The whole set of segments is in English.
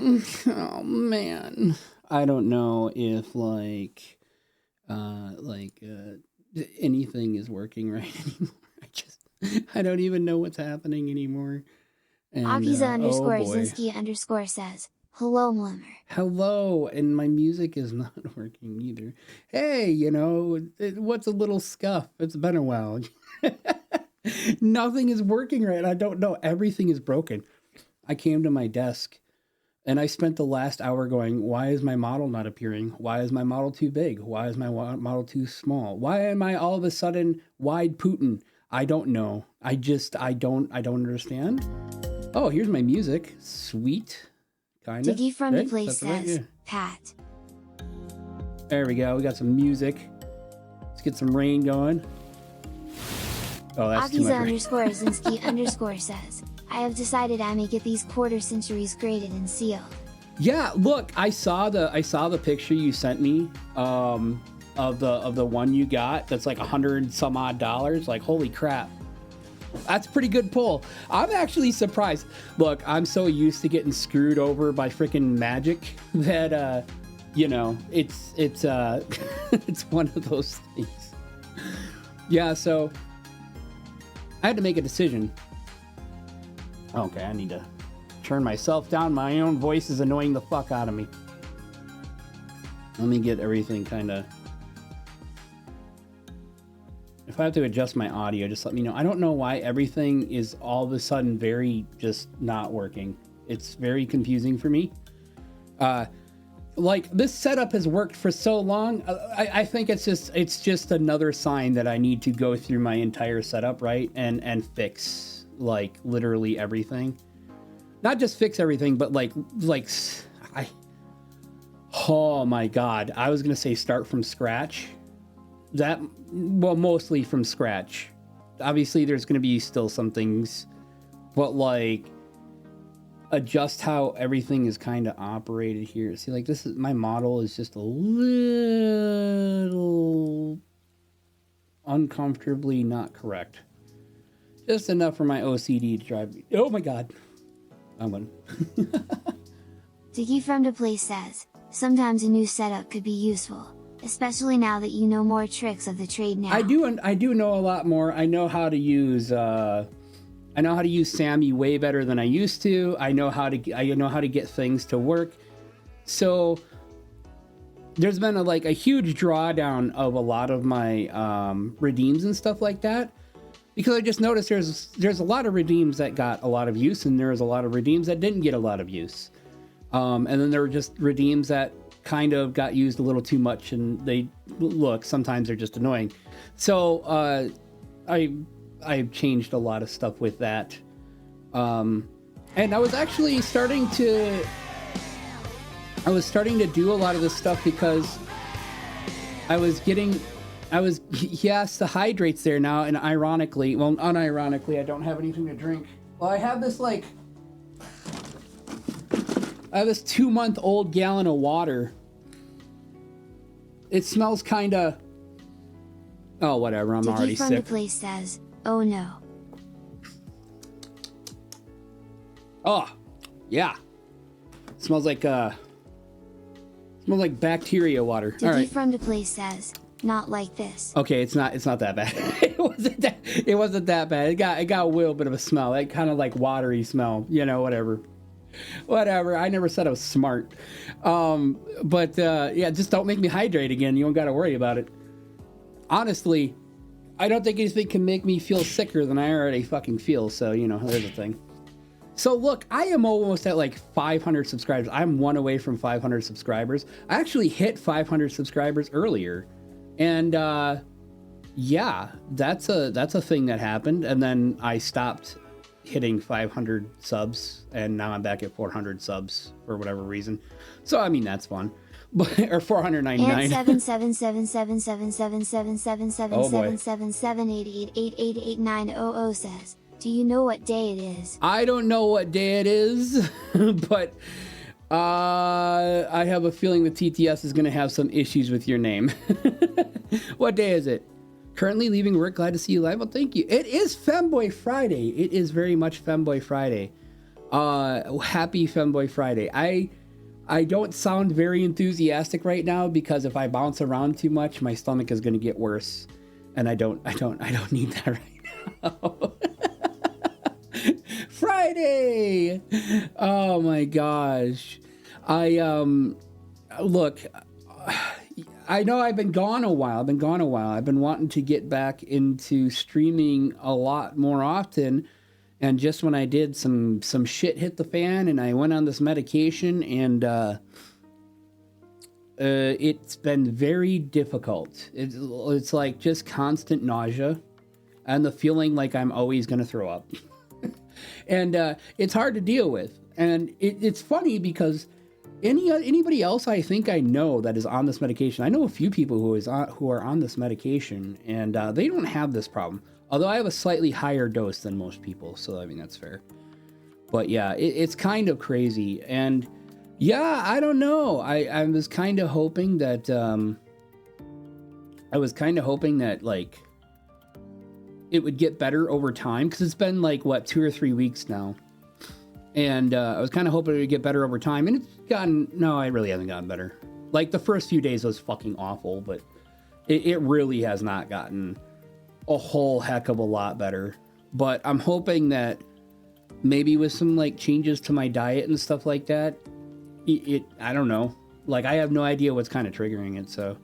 Oh man. I don't know if anything is working right anymore. I don't even know what's happening anymore. And Aviza oh underscore boy. Zinsky underscore says, hello Mlimmer. Hello, and my music is not working either. Hey, what's a little scuff? It's been a while. Nothing is working right. I don't know. Everything is broken. I came to my desk and I spent the last hour going, why is my model not appearing? Why is my model too big? Why is my model too small? Why am I all of a sudden wide Putin? I don't know. I don't understand. Oh, here's my music. Sweet. Kind of. Diggy from the place says, yeah. Pat. There we go. We got some music. Let's get some rain going. Oh, that's too much rain. underscore Zinsky underscore says, I have decided I may get these quarter centuries graded and sealed. Yeah, look, I saw the picture you sent me of the one you got. That's like $100 some odd. Like, holy crap. That's a pretty good pull. I'm actually surprised. Look, I'm so used to getting screwed over by freaking magic that it's it's one of those things. Yeah, so I had to make a decision. Okay, I need to turn myself down. My own voice is annoying the fuck out of me. Let me get everything kind of... If I have to adjust my audio, just let me know. I don't know why everything is all of a sudden very just not working. It's very confusing for me. Like, this setup has worked for so long. I think it's just another sign that I need to go through my entire setup, right? And fix, like, literally everything. Not just fix everything, but oh my God. I was going to say start from scratch. Mostly from scratch. Obviously, there's going to be still some things, but like adjust how everything is kind of operated here. See, like this is my model is just a little uncomfortably not correct. Just enough for my OCD to drive me. Oh my God. I'm going. Diggy from the place says, sometimes a new setup could be useful. Especially now that you know more tricks of the trade now. I do know a lot more. I know how to use Sammy way better than I used to. I know how to get things to work. So there's been a huge drawdown of a lot of my redeems and stuff like that, because I just noticed there's a lot of redeems that got a lot of use, and there's a lot of redeems that didn't get a lot of use. And then there were just redeems that kind of got used a little too much, and sometimes they're just annoying. So I changed a lot of stuff with that, and I was actually starting to do a lot of this stuff because yes, the hydrate's there now, and unironically I don't have anything to drink. Well, I have this 2-month-old gallon of water. It smells kind of... Oh, whatever. I'm already sick. From the place says, oh no. Oh, yeah. It smells like bacteria water. All right. From the place says, not like this. Okay, it's not that bad. It wasn't that bad. It got a little bit of a smell. That kind of like watery smell. Whatever. I never said I was smart. But just don't make me hydrate again. You don't got to worry about it. Honestly, I don't think anything can make me feel sicker than I already fucking feel. So, there's a thing. So look, I am almost at 500 subscribers. I'm one away from 500 subscribers. I actually hit 500 subscribers earlier. And, that's a thing that happened. And then I stopped hitting 500 subs, and now I'm back at 400 subs for whatever reason. So I mean, that's fun. But or 499. And 777777777778888888900 says, do you know what day it is? I don't know what day it is, but I have a feeling the TTS is going to have some issues with your name. What day is it? Currently leaving work, glad to see you live. Well, thank you. It is Femboy Friday. It is very much Femboy Friday. Happy Femboy Friday. I don't sound very enthusiastic right now because if I bounce around too much, my stomach is going to get worse, and I don't need that right now. Friday. Oh my gosh. Look, I know I've been gone a while. I've been wanting to get back into streaming a lot more often. And just when I did, some shit hit the fan, and I went on this medication, and it's been very difficult. It's like just constant nausea and the feeling like I'm always going to throw up. And it's hard to deal with. And it's funny because anybody else I think I know that is on this medication, I know a few people who are on this medication, and they don't have this problem. Although I have a slightly higher dose than most people, so I mean, that's fair. But yeah, it's kind of crazy. And yeah, I don't know. I was kind of hoping that, like, it would get better over time, because it's been like, what, 2 or 3 weeks now. And I was kind of hoping it would get better over time, and no, it really hasn't gotten better. Like, the first few days was fucking awful, but it really has not gotten a whole heck of a lot better. But I'm hoping that maybe with some like changes to my diet and stuff like that, I don't know. Like, I have no idea what's kind of triggering it, so.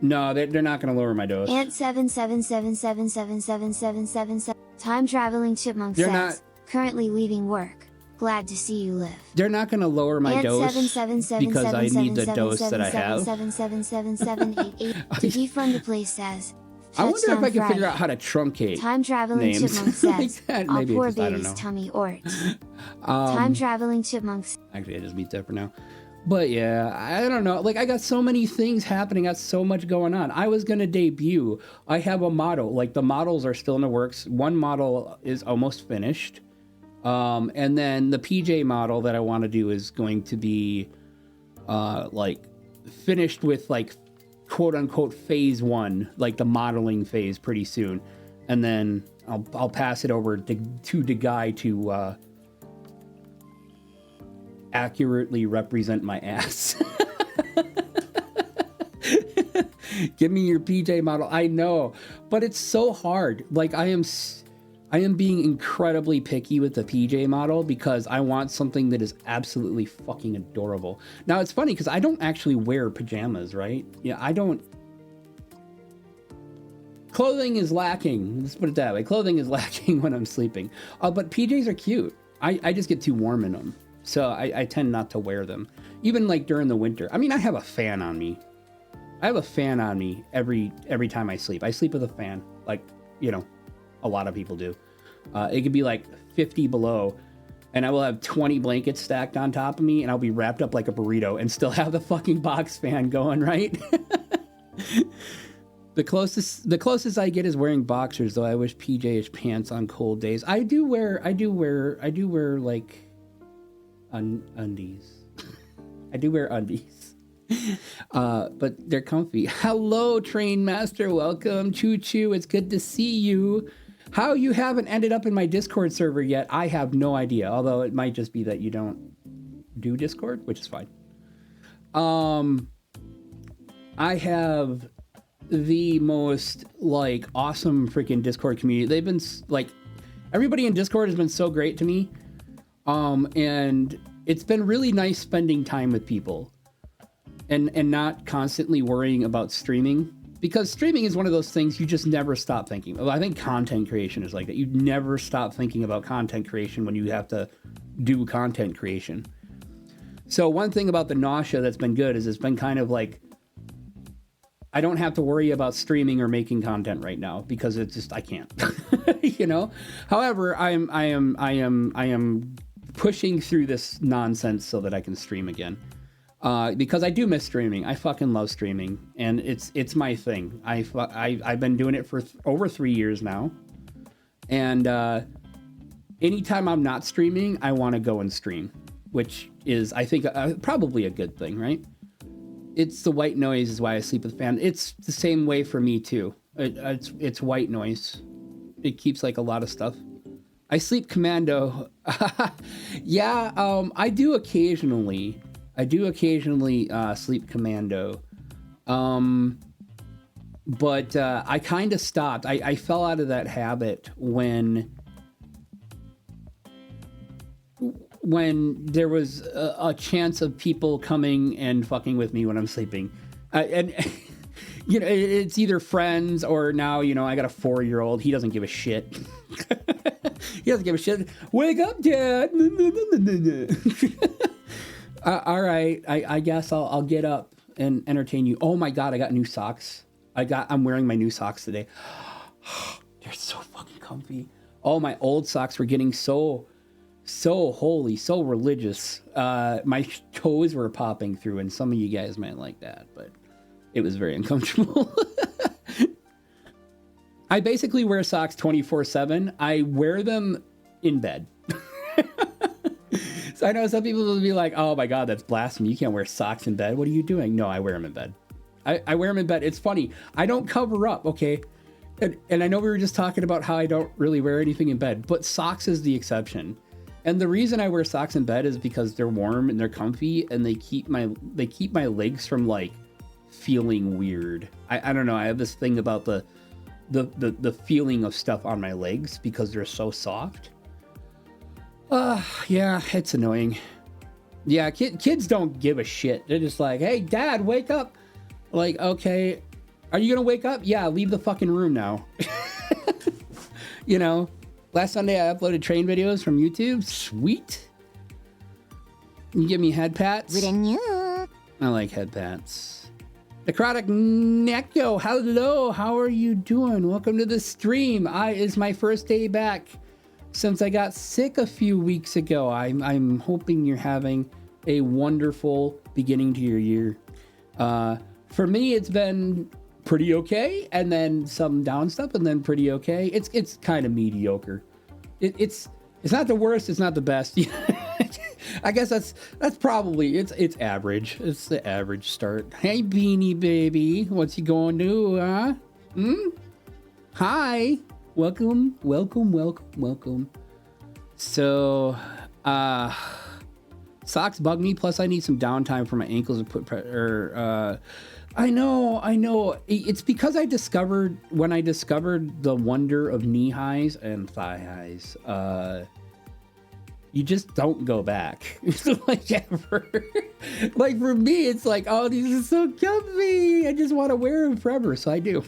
No, they're not going to lower my dose. Ant 777777777 time traveling chipmunk says, currently leaving work. Glad to see you live. They're not going to lower my dose because I need the dose that I have. To defund the place says, I wonder if I can figure out how to truncate time traveling chipmunk says, all poor baby's tummy orts. Time traveling chipmunks. Actually, I just beat that for now. But yeah, I don't know. Like, I got so many things happening. I got so much going on. I was going to debut. I have a model. Like, the models are still in the works. One model is almost finished. And then the PJ model that I want to do is going to be, like, finished with, like, quote unquote phase 1, like the modeling phase, pretty soon. And then I'll pass it over to the guy to, accurately represent my ass. Give me your PJ model. I know, but it's so hard. Like, I am being incredibly picky with the PJ model because I want something that is absolutely fucking adorable. Now, it's funny because I don't actually wear pajamas, right? Yeah, I don't. Clothing is lacking. Let's put it that way. Clothing is lacking when I'm sleeping. But PJs are cute. I just get too warm in them. So I tend not to wear them. Even like during the winter. I mean, I have a fan on me. I have a fan on me every time I sleep. I sleep with a fan. Like, you know, a lot of people do. It could be like 50 below, and I will have 20 blankets stacked on top of me, and I'll be wrapped up like a burrito and still have the fucking box fan going, right? The closest I get is wearing boxers, though. I wish PJ pants on cold days. I do wear like undies. I do wear undies. But they're comfy. Hello, Train Master. Welcome. Choo Choo. It's good to see you. How you haven't ended up in my Discord server yet, I have no idea. Although it might just be that you don't do Discord, which is fine. I have the most like awesome freaking Discord community. They've been like, everybody in Discord has been so great to me. And it's been really nice spending time with people and not constantly worrying about streaming, because streaming is one of those things you just never stop thinking. Well, I think content creation is like that. You never stop thinking about content creation when you have to do content creation. So one thing about the nausea that's been good is it's been kind of like, I don't have to worry about streaming or making content right now because it's just, I can't, you know? However, I am pushing through this nonsense so that I can stream again. Because I do miss streaming. I fucking love streaming, and it's my thing. I've been doing it for over 3 years now, and anytime I'm not streaming, I want to go and stream, which is, I think, probably a good thing, right? It's the white noise is why I sleep with a fan. It's the same way for me too. It's white noise. It keeps like a lot of stuff I sleep commando. Yeah, I do occasionally. Sleep commando. But I kind of stopped. I fell out of that habit when there was a chance of people coming and fucking with me when I'm sleeping. And you know, it's either friends or now, you know, I got a 4-year-old. He doesn't give a shit. He doesn't give a shit. Wake up, Dad. All right. I guess I'll get up and entertain you. Oh my God, I got new socks. I'm wearing my new socks today. They're so fucking comfy. Oh, my old socks were getting so holy, so religious. My toes were popping through, and some of you guys might like that, but it was very uncomfortable. I basically wear socks 24/7. I wear them in bed. So I know some people will be like, oh my God, that's blasphemy. You can't wear socks in bed. What are you doing? No, I wear them in bed. I wear them in bed. It's funny. I don't cover up, okay? And I know we were just talking about how I don't really wear anything in bed, but socks is the exception. And the reason I wear socks in bed is because they're warm and they're comfy and they keep my legs from like feeling weird. I don't know. I have this thing about the feeling of stuff on my legs because they're so soft. Yeah, it's annoying. Yeah, kids don't give a shit. They're just like, hey, Dad, wake up. Like, okay, are you gonna wake up? Yeah, leave the fucking room now. You know, last Sunday I uploaded train videos from YouTube. Sweet. You give me head pats? I like head pats. Necrotic Neko, hello, how are you doing? Welcome to the stream. It's my first day back since I got sick a few weeks ago. I'm hoping you're having a wonderful beginning to your year. For me, it's been pretty okay, and then some down stuff, and then pretty okay. It's kind of mediocre. It's not the worst. It's not the best. I guess that's probably it's average. It's the average start. Hey, Beanie Baby, what's you going to do, huh? Hi, welcome. So, socks bug me. Plus, I need some downtime for my ankles to put pressure. I know. It's because when I discovered the wonder of knee highs and thigh highs, you just don't go back. Like ever. Like for me, it's like, oh, these are so comfy. I just want to wear them forever. So I do.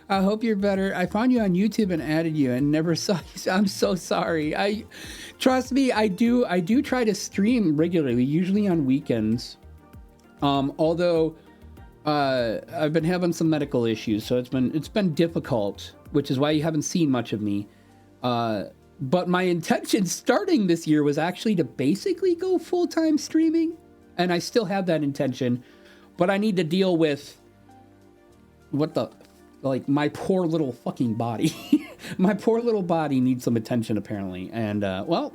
I hope you're better. I found you on YouTube and added you and never saw you. I'm so sorry. Trust me, I do try to stream regularly, usually on weekends. Although I've been having some medical issues, so it's been difficult, which is why you haven't seen much of me. But my intention starting this year was actually to basically go full-time streaming, and I still have that intention, but I need to deal with my poor little fucking body. My poor little body needs some attention apparently, and well,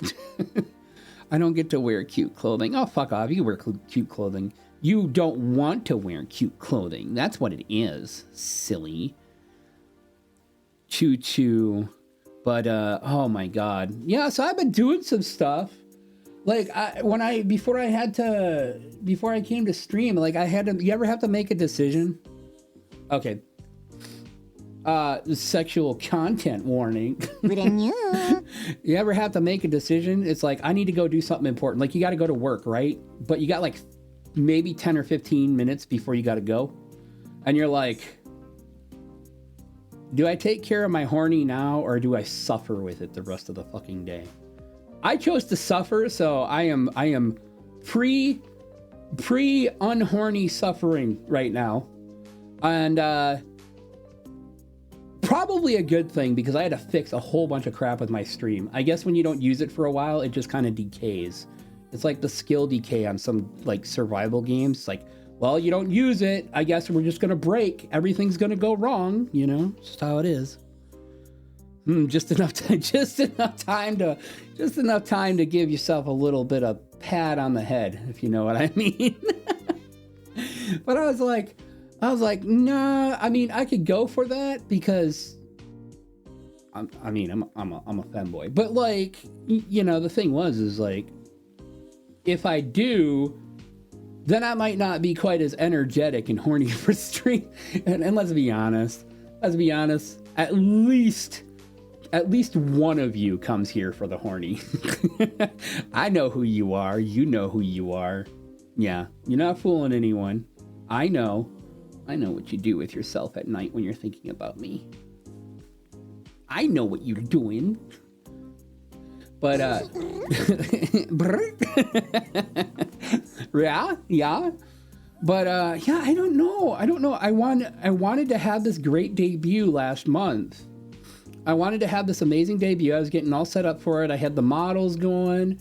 I don't get to wear cute clothing. Oh, fuck off. You wear cute clothing. You don't want to wear cute clothing. That's what it is. Silly. Choo-choo. But, oh my God. Yeah, so I've been doing some stuff. Like, before I came to stream, like, you ever have to make a decision? Okay. Sexual content warning. You ever have to make a decision? It's like, I need to go do something important. Like, you got to go to work, right? But you got like maybe 10 or 15 minutes before you got to go. And you're like, do I take care of my horny now or do I suffer with it the rest of the fucking day? I chose to suffer, so I am pre-unhorny suffering right now. And probably a good thing because I had to fix a whole bunch of crap with my stream. I guess when you don't use it for a while, it just kind of decays. It's like the skill decay on some like survival games. It's like, well, you don't use it, I guess we're just gonna break. Everything's gonna go wrong, you know? Just how it is. Just enough time to give yourself a little bit of pat on the head, if you know what I mean. But I was like, nah, I mean, I could go for that because I mean, I'm a femboy, but like, you know, the thing is like, if I do, then I might not be quite as energetic and horny for stream. And let's be honest, at least one of you comes here for the horny. I know who you are. You know who you are. Yeah, you're not fooling anyone. I know what you do with yourself at night when you're thinking about me. I know what you're doing. But yeah. But yeah, I don't know. I wanted to have this great debut last month. I wanted to have this amazing debut. I was getting all set up for it. I had the models going.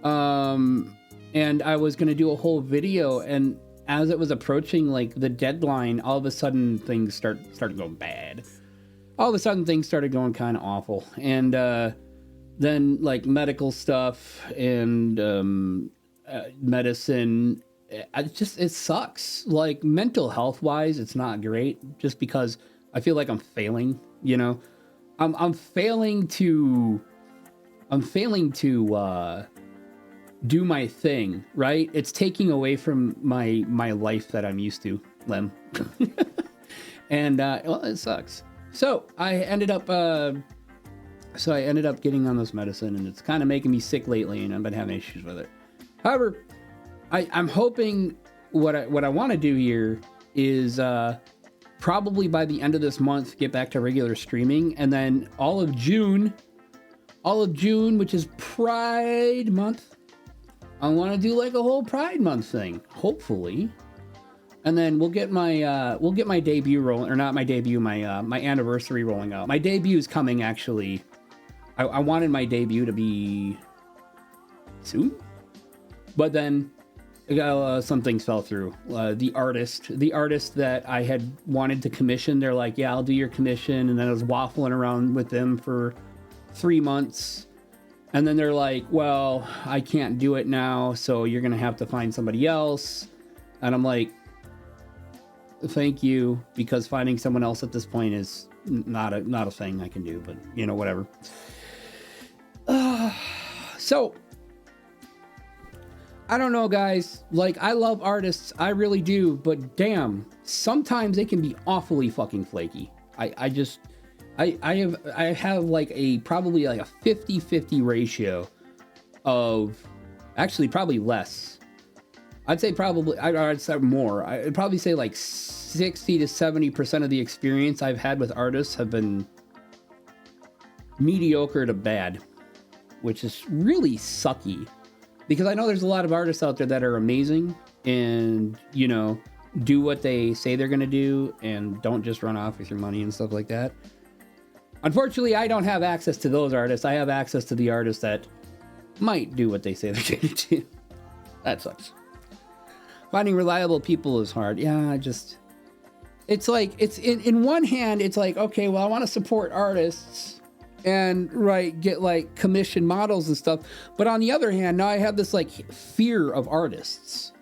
And I was going to do a whole video, and as it was approaching like the deadline, all of a sudden things started going bad. All of a sudden things started going kind of awful. And then like medical stuff and medicine, it sucks. Like mental health wise, it's not great, just because I feel like I'm failing, you know. I'm failing to do my thing, right? It's taking away from my life that I'm used to, Lem. And well, it sucks. So I ended up getting on this medicine, and it's kind of making me sick lately, and I've been having issues with it. However, I'm hoping what I want to do here is probably by the end of this month get back to regular streaming, and then all of June, which is Pride Month, I want to do like a whole Pride Month thing, hopefully. And then we'll get my debut rolling, or not my debut, my anniversary rolling out. My debut is coming, actually. I wanted my debut to be soon, but then some things fell through. The artist that I had wanted to commission, they're like, yeah, I'll do your commission. And then I was waffling around with them for 3 months. And then they're like, well, I can't do it now, so you're going to have to find somebody else. And I'm like, thank you, because finding someone else at this point is not a thing I can do, but you know, whatever. So I don't know, guys. Like, I love artists, I really do, but damn, sometimes they can be awfully fucking flaky. I have like probably a 50-50 ratio of, actually probably less. I'd say more. I'd probably say like 60 to 70% of the experience I've had with artists have been mediocre to bad, which is really sucky, because I know there's a lot of artists out there that are amazing and, you know, do what they say they're going to do and don't just run off with your money and stuff like that. Unfortunately, I don't have access to those artists. I have access to the artists that might do what they say they're going to do. That sucks. Finding reliable people is hard. Yeah, it's like, it's in one hand, it's like, okay, well, I want to support artists and get like commission models and stuff. But on the other hand, now I have this like fear of artists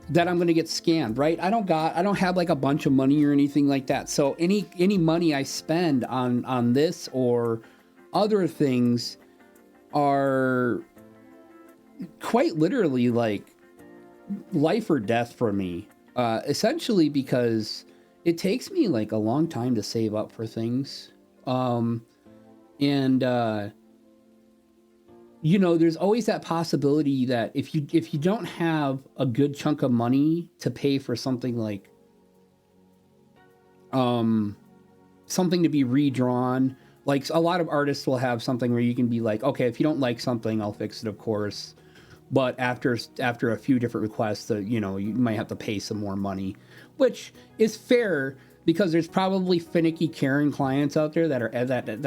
that I'm going to get scammed, right? I don't have like a bunch of money or anything like that. So any money I spend on this or other things are quite literally like life or death for me. Essentially because it takes me like a long time to save up for things. You know, there's always that possibility that if you don't have a good chunk of money to pay for something like something to be redrawn, like a lot of artists will have something where you can be like, okay, if you don't like something, I'll fix it, of course. But after a few different requests, you know, you might have to pay some more money, which is fair, because there's probably finicky Karen clients out there that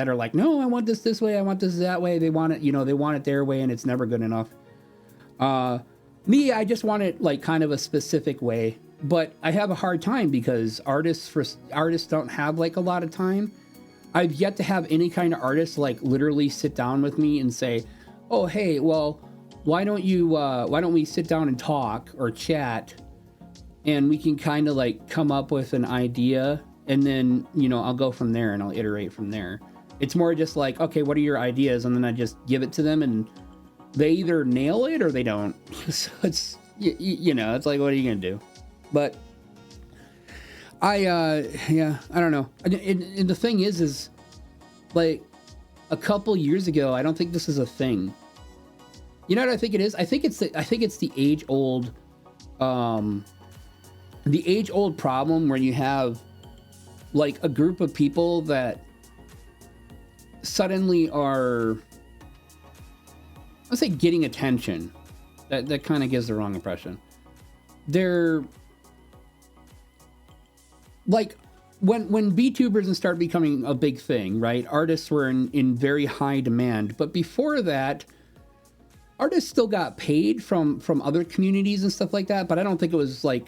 are like, no, I want this way, I want this that way. They want it, you know, they want it their way, and it's never good enough. Me, I just want it like kind of a specific way, but I have a hard time because artists don't have like a lot of time. I've yet to have any kind of artist like literally sit down with me and say, oh, hey, well, why don't we sit down and talk or chat, and we can kind of like come up with an idea, and then, you know, I'll go from there and I'll iterate from there. It's more just like, okay, what are your ideas? And then I just give it to them and they either nail it or they don't. So it's, you know, it's like, what are you going to do? But yeah, I don't know. And the thing is like a couple years ago, I don't think this is a thing. You know what I think it is? I think it's the age old, problem where you have like a group of people that suddenly are, let's say, getting attention. That kind of gives the wrong impression. They're like, when VTubers start becoming a big thing, right? Artists were in very high demand, but before that, artists still got paid from other communities and stuff like that. But I don't think it was like,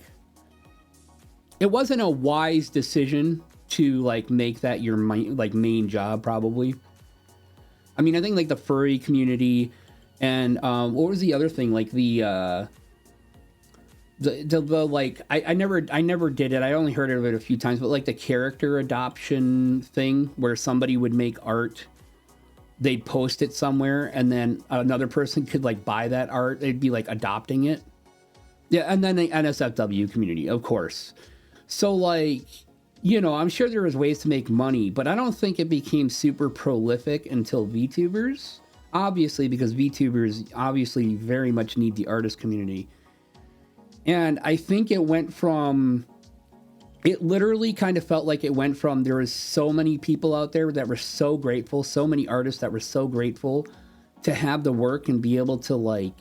it wasn't a wise decision to like make that your main job, probably. I mean, I think like the furry community and what was the other thing? Like the like I never did it. I only heard of it a few times, but like the character adoption thing where somebody would make art, they'd post it somewhere and then another person could like buy that art. They'd be like adopting it. Yeah, and then the NSFW community, of course. So like, you know, I'm sure there was ways to make money, but I don't think it became super prolific until VTubers. Obviously, because VTubers obviously very much need the artist community. And I think it went from, it literally kind of felt like it went from, there was so many people out there that were so grateful, so many artists that were so grateful to have the work and be able to like,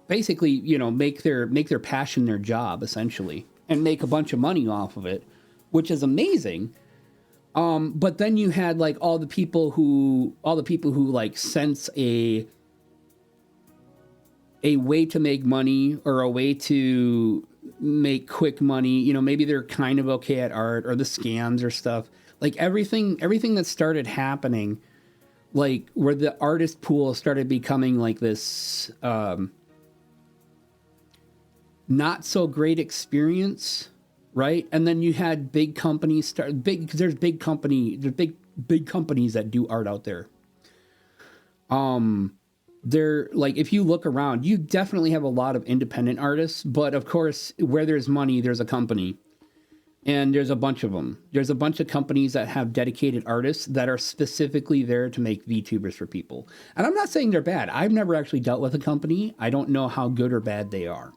basically, you know, make their passion their job, essentially, and make a bunch of money off of it, which is amazing. But then you had like all the people who like sense a way to make money or a way to make quick money. You know, maybe they're kind of okay at art or the scams or stuff. Like everything that started happening, like where the artist pool started becoming like this, not so great experience, right? And then you had big companies there's big companies that do art out there. They're like, if you look around, you definitely have a lot of independent artists, but of course, where there's money, there's a company. And there's a bunch of them. There's a bunch of companies that have dedicated artists that are specifically there to make VTubers for people. And I'm not saying they're bad. I've never actually dealt with a company. I don't know how good or bad they are.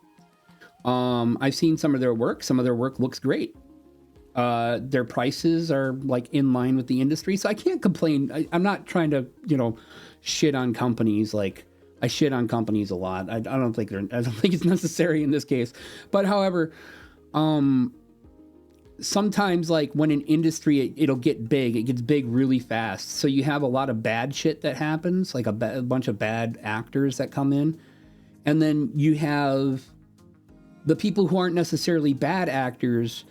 I've seen some of their work. Some of their work looks great. Their prices are like in line with the industry. So I can't complain. I'm not trying to, you know, shit on companies. Like I shit on companies a lot. I don't think it's necessary in this case. But however, sometimes like when an industry, it'll get big, it gets big really fast. So you have a lot of bad shit that happens, like a bunch of bad actors that come in. And then you have the people who aren't necessarily bad actors,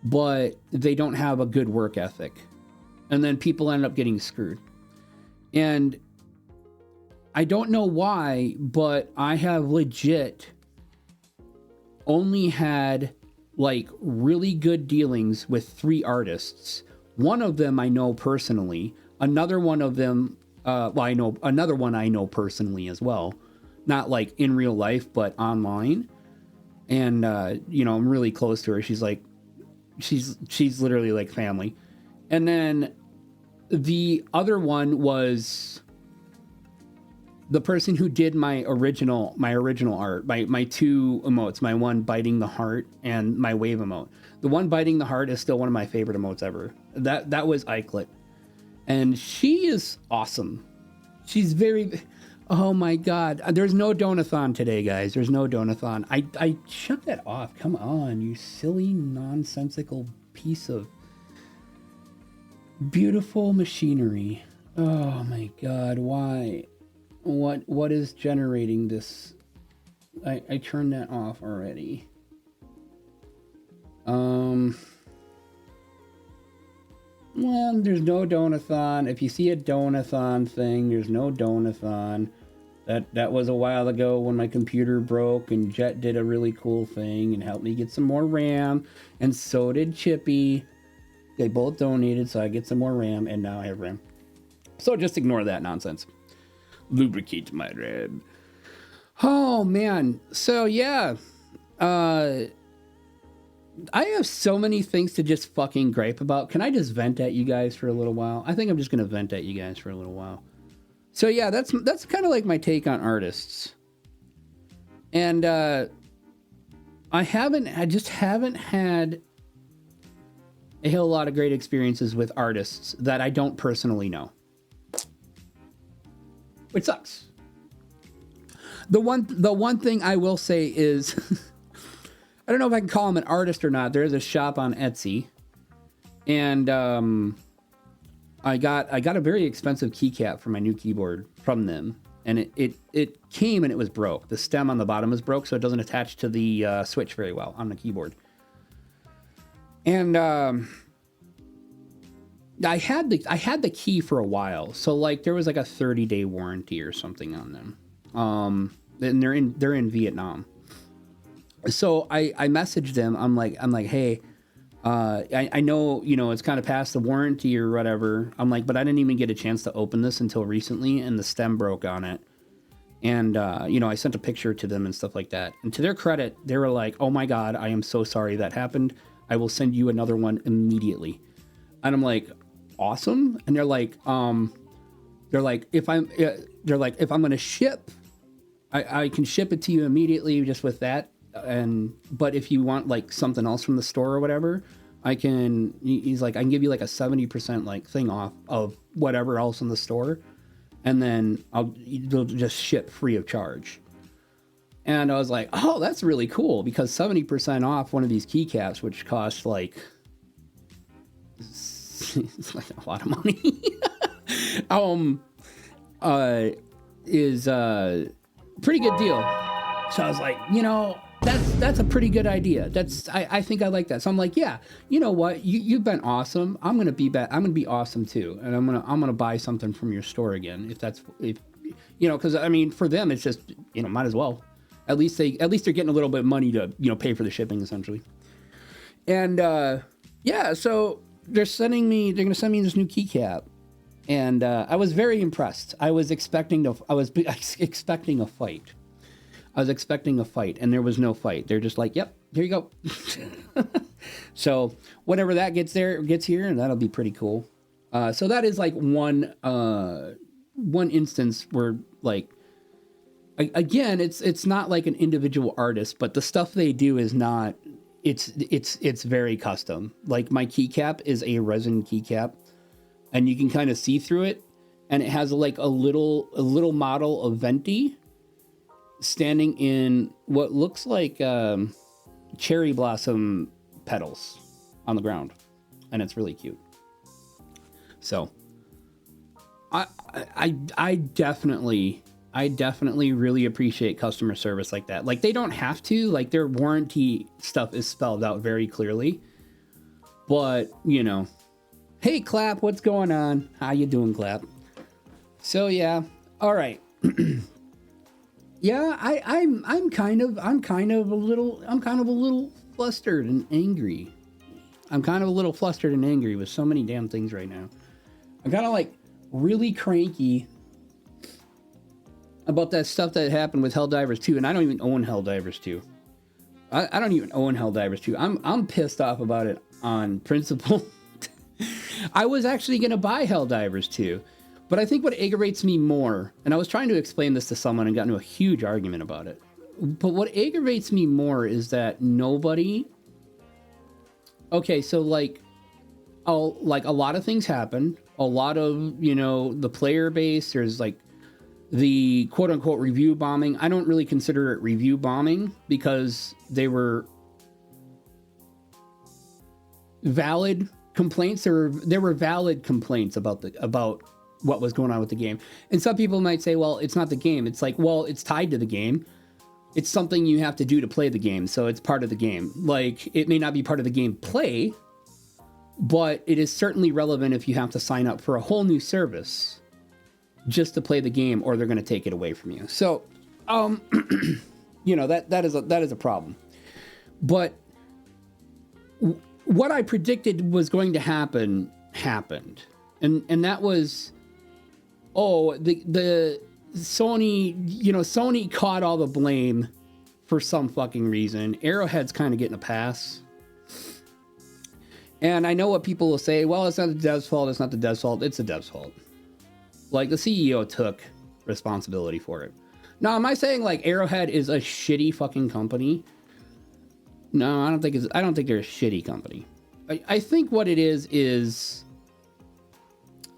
but they don't have a good work ethic. And then people end up getting screwed. And I don't know why, but I have legit only had like really good dealings with 3 artists. One of them I know personally. Another one of them, I know another one I know personally as well. Not like in real life, but online. And, you know, I'm really close to her. She's like, she's literally like family. And then the other one was the person who did my original art, my 2 emotes, my one biting the heart and my wave emote. The one biting the heart is still one of my favorite emotes ever. That was Ikelet. And she is awesome. She's very, oh my God. There's no donathon today, guys. There's no donathon. I shut that off. Come on, you silly, nonsensical piece of beautiful machinery. Oh my God, why? What is generating this? I turned that off already. Well, there's no donathon. If you see a donathon thing, there's no donathon. That was a while ago when my computer broke, and Jet did a really cool thing and helped me get some more RAM, and so did Chippy. They both donated, so I get some more RAM, and now I have RAM. So just ignore that nonsense. Lubricate my RAM. Oh man. So yeah. I have so many things to just fucking gripe about. Can I just vent at you guys for a little while? I think I'm just gonna vent at you guys for a little while. So yeah, that's kind of like my take on artists. And I just haven't had a whole lot of great experiences with artists that I don't personally know. Which sucks. The one thing I will say is I don't know if I can call him an artist or not. There is a shop on Etsy, and I got a very expensive keycap for my new keyboard from them, and it came and it was broke. The stem on the bottom is broke, so it doesn't attach to the switch very well on the keyboard. And I had the key for a while, so like there was like a 30-day warranty or something on them. And they're in Vietnam. So I messaged them. I'm like, hey, I know, it's kind of past the warranty or whatever. I'm like, but I didn't even get a chance to open this until recently, and the stem broke on it. And, I sent a picture to them and stuff like that. And to their credit, they were like, oh my God, I am so sorry that happened. I will send you another one immediately. And I'm like, awesome. And they're like, if I'm going to ship, I can ship it to you immediately just with that. But if you want like something else from the store or whatever, he's like, I can give you like a 70% like thing off of whatever else in the store. And then they'll just ship free of charge. And I was like, oh, that's really cool, because 70% off one of these keycaps, which cost like, it's like a lot of money, is a pretty good deal. So I was like, that's a pretty good idea. I think I like that. So I'm like, yeah, you know what? You've been awesome. I'm gonna be awesome too, and I'm gonna buy something from your store again because I mean, for them it's just might as well. At least they're getting a little bit of money to pay for the shipping essentially. And yeah, so they're gonna send me this new keycap, and I was very impressed. I was expecting a fight. I was expecting a fight, and there was no fight. They're just like, yep, here you go. So whenever that gets here, and that'll be pretty cool. So that is like one instance where, like, again, it's not like an individual artist, but the stuff they do is not. It's very custom. Like, my keycap is a resin keycap, and you can kind of see through it, and it has like a little model of Venti standing in what looks like cherry blossom petals on the ground, and it's really cute. So I definitely really appreciate customer service like that. Like, they don't have to, like, their warranty stuff is spelled out very clearly, but hey Clap, what's going on? How you doing, Clap? So yeah, all right. Yeah, I'm kind of a little flustered and angry. I'm kind of a little flustered and angry with so many damn things right now. I'm kind of like really cranky about that stuff that happened with Helldivers 2, and I don't even own Helldivers 2. I don't even own Helldivers 2. I'm pissed off about it on principle. I was actually gonna buy Helldivers 2. But I think what aggravates me more, and I was trying to explain this to someone and got into a huge argument about it, but what aggravates me more is that nobody... Okay, so like a lot of things happen. A lot of, the player base, there's like the quote-unquote review bombing. I don't really consider it review bombing, because they were valid complaints. There were valid complaints about what was going on with the game. And some people might say, well, it's not the game. It's like, well, it's tied to the game. It's something you have to do to play the game, so it's part of the game. Like, it may not be part of the game play, but it is certainly relevant if you have to sign up for a whole new service just to play the game, or they're going to take it away from you. So, you know, that is a problem. But what I predicted was going to happen happened, and that was, the Sony, you know, Sony caught all the blame for some fucking reason. Arrowhead's kind of getting a pass. And I know what people will say, well, it's not the dev's fault, it's not the dev's fault, it's the dev's fault. Like, the CEO took responsibility for it. Now, am I saying, like, Arrowhead is a shitty fucking company? No, I don't think they're a shitty company. I think what it is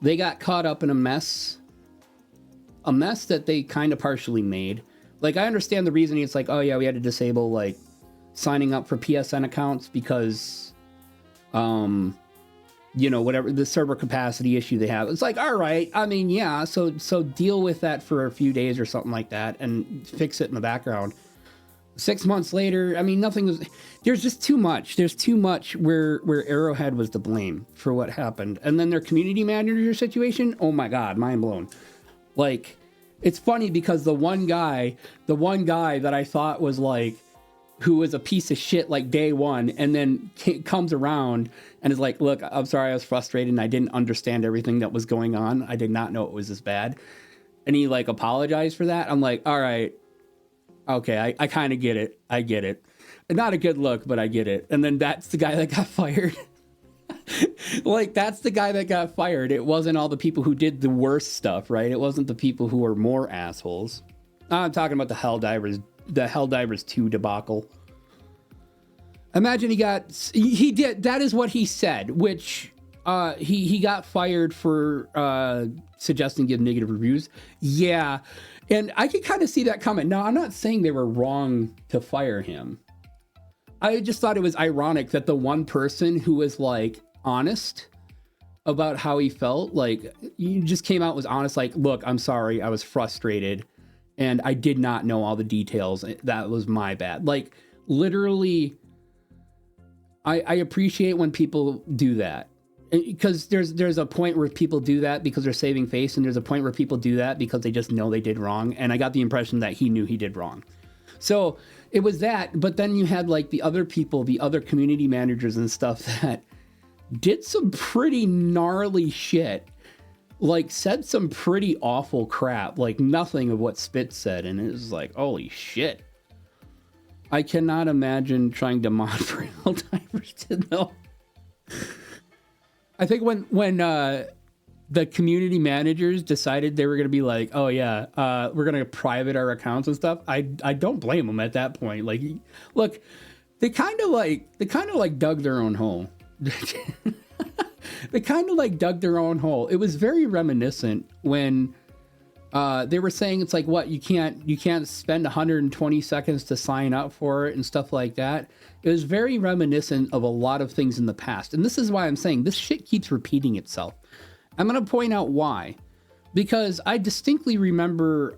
they got caught up in a mess that they kind of partially made. Like, I understand the reasoning. It's like, oh yeah, we had to disable, like, signing up for PSN accounts because, you know, whatever the server capacity issue they have. It's like, all right, I mean, yeah, so deal with that for a few days or something like that and fix it in the background. 6 months later, I mean, there's just too much. There's too much where Arrowhead was to blame for what happened. And then their community manager situation, oh my God, mind blown. Like, it's funny because the one guy that I thought was like, who was a piece of shit like day one, and then comes around and is like, look, I'm sorry, I was frustrated and I didn't understand everything that was going on. I did not know it was this bad. And he like apologized for that. I'm like, all right, okay, I kind of get it. I get it. Not a good look, but I get it. And then that's the guy that got fired. Like, that's the guy that got fired. It wasn't all the people who did the worst stuff, right? It wasn't the people who were more assholes. I'm talking about the Helldivers 2 debacle. Imagine he did, that is what he said, which he got fired for suggesting give negative reviews. Yeah. And I could kind of see that coming. Now, I'm not saying they were wrong to fire him. I just thought it was ironic that the one person who was like honest about how he felt, like, he just came out, was honest, like, look, I'm sorry, I was frustrated and I did not know all the details. That was my bad. Like, literally, I appreciate when people do that. Because there's a point where people do that because they're saving face, and there's a point where people do that because they just know they did wrong. And I got the impression that he knew he did wrong. So it was that, but then you had like the other people, the other community managers and stuff that did some pretty gnarly shit, like said some pretty awful crap, like nothing of what Spitz said. And it was like, holy shit. I cannot imagine trying to mod for Helldivers to know. I think when the community managers decided they were going to be like, oh yeah, we're going to private our accounts and stuff, I don't blame them at that point. Like, look, they kind of like dug their own hole. They kind of like dug their own hole. It was very reminiscent when they were saying, it's like, what, you can't spend 120 seconds to sign up for it and stuff like that. It was very reminiscent of a lot of things in the past. And this is why I'm saying this shit keeps repeating itself. I'm going to point out why. Because I distinctly remember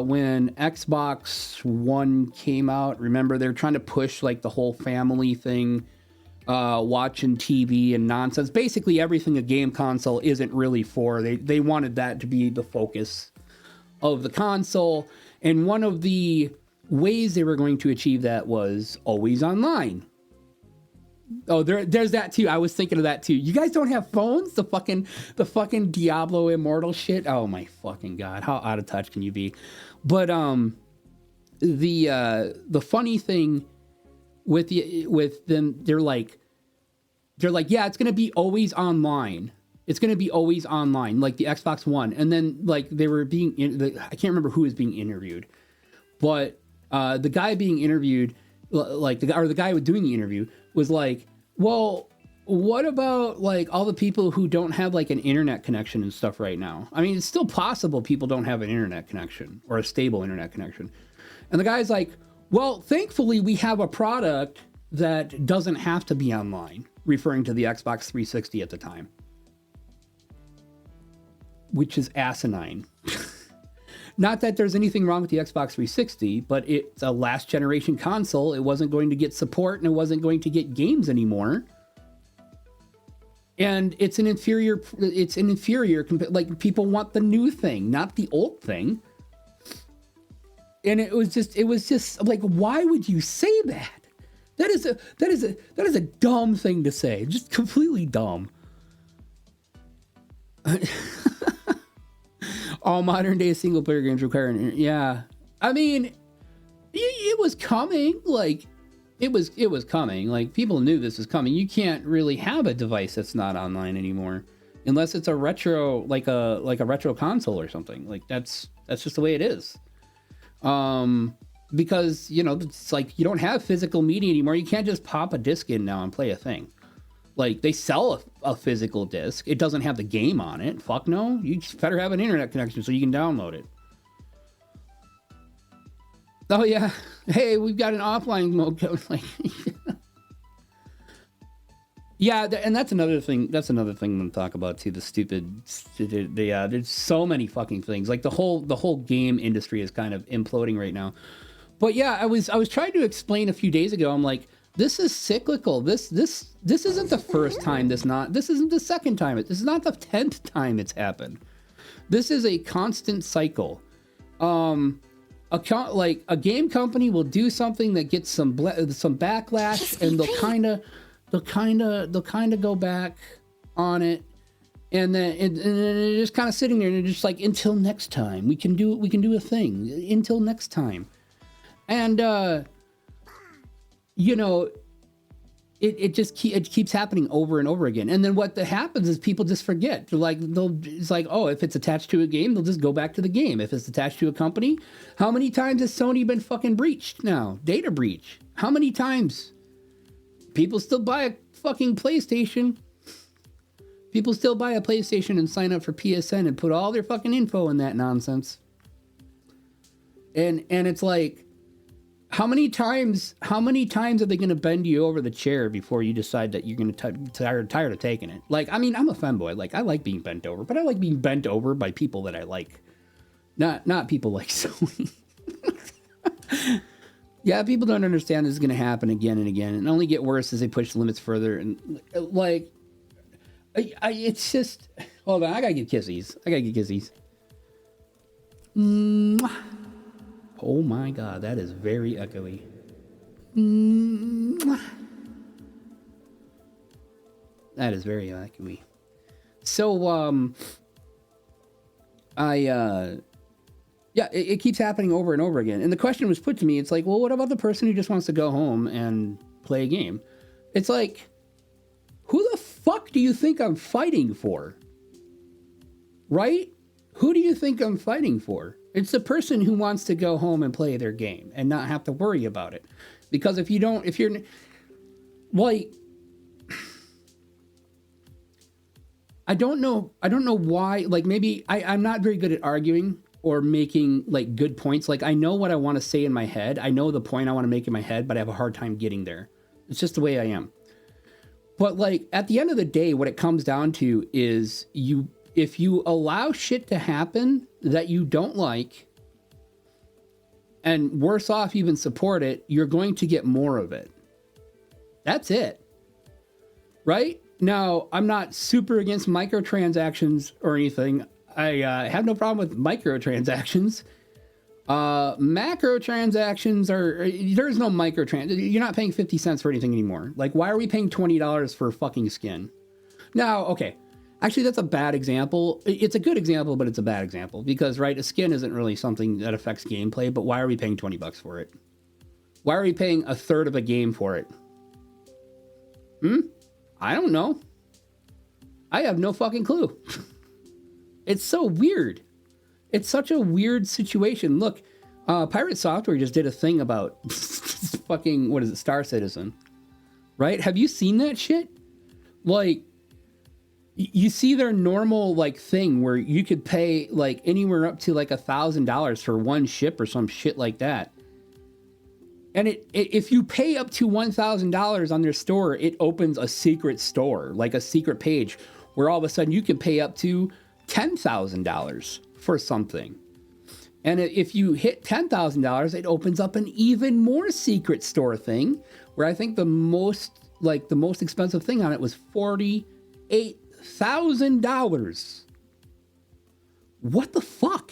when Xbox One came out, remember they were trying to push like the whole family thing, watching TV and nonsense. Basically everything a game console isn't really for. They wanted that to be the focus of the console. And one of the ways they were going to achieve that was always online. Oh, there's that too. I was thinking of that too. You guys don't have phones? The fucking Diablo Immortal shit. Oh my fucking God. How out of touch can you be? But the funny thing with them, they're like, yeah, it's gonna be always online. It's going to be always online, like the Xbox One. And then like they were I can't remember who was being interviewed, but the guy being interviewed, like the guy doing the interview was like, well, what about like all the people who don't have like an internet connection and stuff right now? I mean, it's still possible people don't have an internet connection or a stable internet connection. And the guy's like, well, thankfully we have a product that doesn't have to be online, referring to the Xbox 360 at the time. Which is asinine. Not that there's anything wrong with the Xbox 360, but it's a last generation console. It wasn't going to get support and it wasn't going to get games anymore. And it's an inferior, like people want the new thing, not the old thing. And it was just like, why would you say that? That is a dumb thing to say. Just completely dumb. All modern day single player games require yeah. I mean, it was coming. Like it was coming. Like people knew this was coming. You can't really have a device that's not online anymore, unless it's a retro, like a retro console or something. Like that's just the way it is. Because it's like you don't have physical media anymore. You can't just pop a disc in now and play a thing. Like they sell a physical disc. It doesn't have the game on it. Fuck no. You just better have an internet connection so you can download it. Oh yeah. Hey, we've got an offline mode. Like, yeah, and that's another thing. That's another thing I'm gonna talk about too. The stupid. Yeah, there's so many fucking things. Like the whole game industry is kind of imploding right now. But yeah, I was trying to explain a few days ago. I'm like, this is cyclical. This isn't the first time. This isn't the second time. This is not the 10th time it's happened. This is a constant cycle. Like a game company will do something that gets some backlash, and they'll kind of go back on it, and then they're just kind of sitting there and they're just like, until next time we can do a thing, until next time. And it keeps happening over and over again. And then what happens is people just forget. It's like, oh, if it's attached to a game, they'll just go back to the game. If it's attached to a company, how many times has Sony been fucking breached now? Data breach. How many times? People still buy a fucking PlayStation. People still buy a PlayStation and sign up for PSN and put all their fucking info in that nonsense. And it's like, how many times are they going to bend you over the chair before you decide that you're going to tired of taking it? Like, I mean, I'm a femboy. Like, I like being bent over, but I like being bent over by people that I like. Not people like Sony. Yeah, people don't understand this is going to happen again and again, and only get worse as they push the limits further. And like, it's just, hold on, I gotta get kissies. Mwah. Oh my God, that is very echoey. That is very echoey. So, yeah, it keeps happening over and over again. And the question was put to me, it's like, well, what about the person who just wants to go home and play a game? It's like, who the fuck do you think I'm fighting for? Right? Who do you think I'm fighting for? It's the person who wants to go home and play their game and not have to worry about it. Because if you're like, I don't know why, like maybe I'm not very good at arguing or making like good points. Like I know what I want to say in my head. I know the point I want to make in my head, but I have a hard time getting there. It's just the way I am. But like at the end of the day, what it comes down to is if you allow shit to happen that you don't like, and worse off, even support it, you're going to get more of it. That's it. Right? Now, I'm not super against microtransactions or anything. I have no problem with microtransactions. Macrotransactions there's no microtrans. You're not paying 50 cents for anything anymore. Like, why are we paying $20 for fucking skin? Now, okay. Actually, that's a bad example. It's a good example, but it's a bad example because, right, a skin isn't really something that affects gameplay, but why are we paying $20 for it? Why are we paying a third of a game for it? I don't know. I have no fucking clue. It's so weird. It's such a weird situation. Look, Pirate Software just did a thing about fucking, what is it, Star Citizen. Right? Have you seen that shit? Like, you see their normal like thing where you could pay like anywhere up to like $1,000 for one ship or some shit like that. And if you pay up to $1,000 on their store, it opens a secret store, like a secret page where all of a sudden you can pay up to $10,000 for something. And if you hit $10,000, it opens up an even more secret store thing where I think the most expensive thing on it was $40,000. $48,000. What the fuck?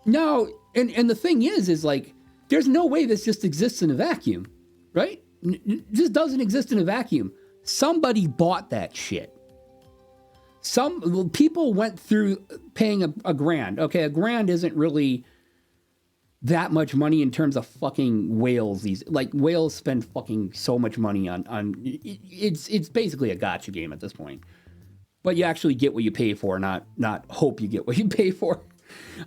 No, and the thing is like, there's no way this just exists in a vacuum, right? This doesn't exist in a vacuum. Somebody bought that shit. Some people went through paying a grand. Okay, a grand isn't really that much money in terms of fucking whales. Whales spend fucking so much money on it's basically a gotcha game at this point. But you actually get what you pay for, not hope you get what you pay for.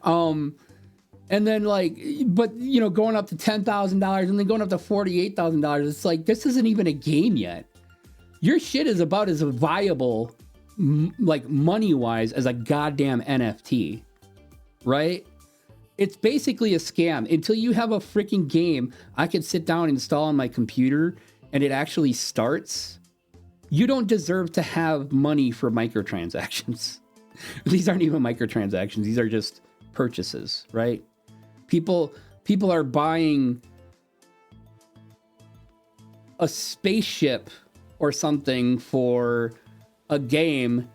And then but going up to $10,000 and then going up to $48,000, it's like, this isn't even a game yet. Your shit is about as viable, money-wise, as a goddamn NFT, right? It's basically a scam. Until you have a freaking game I could sit down and install on my computer and it actually starts, you don't deserve to have money for microtransactions. These aren't even microtransactions. These are just purchases, right? People are buying a spaceship or something for a game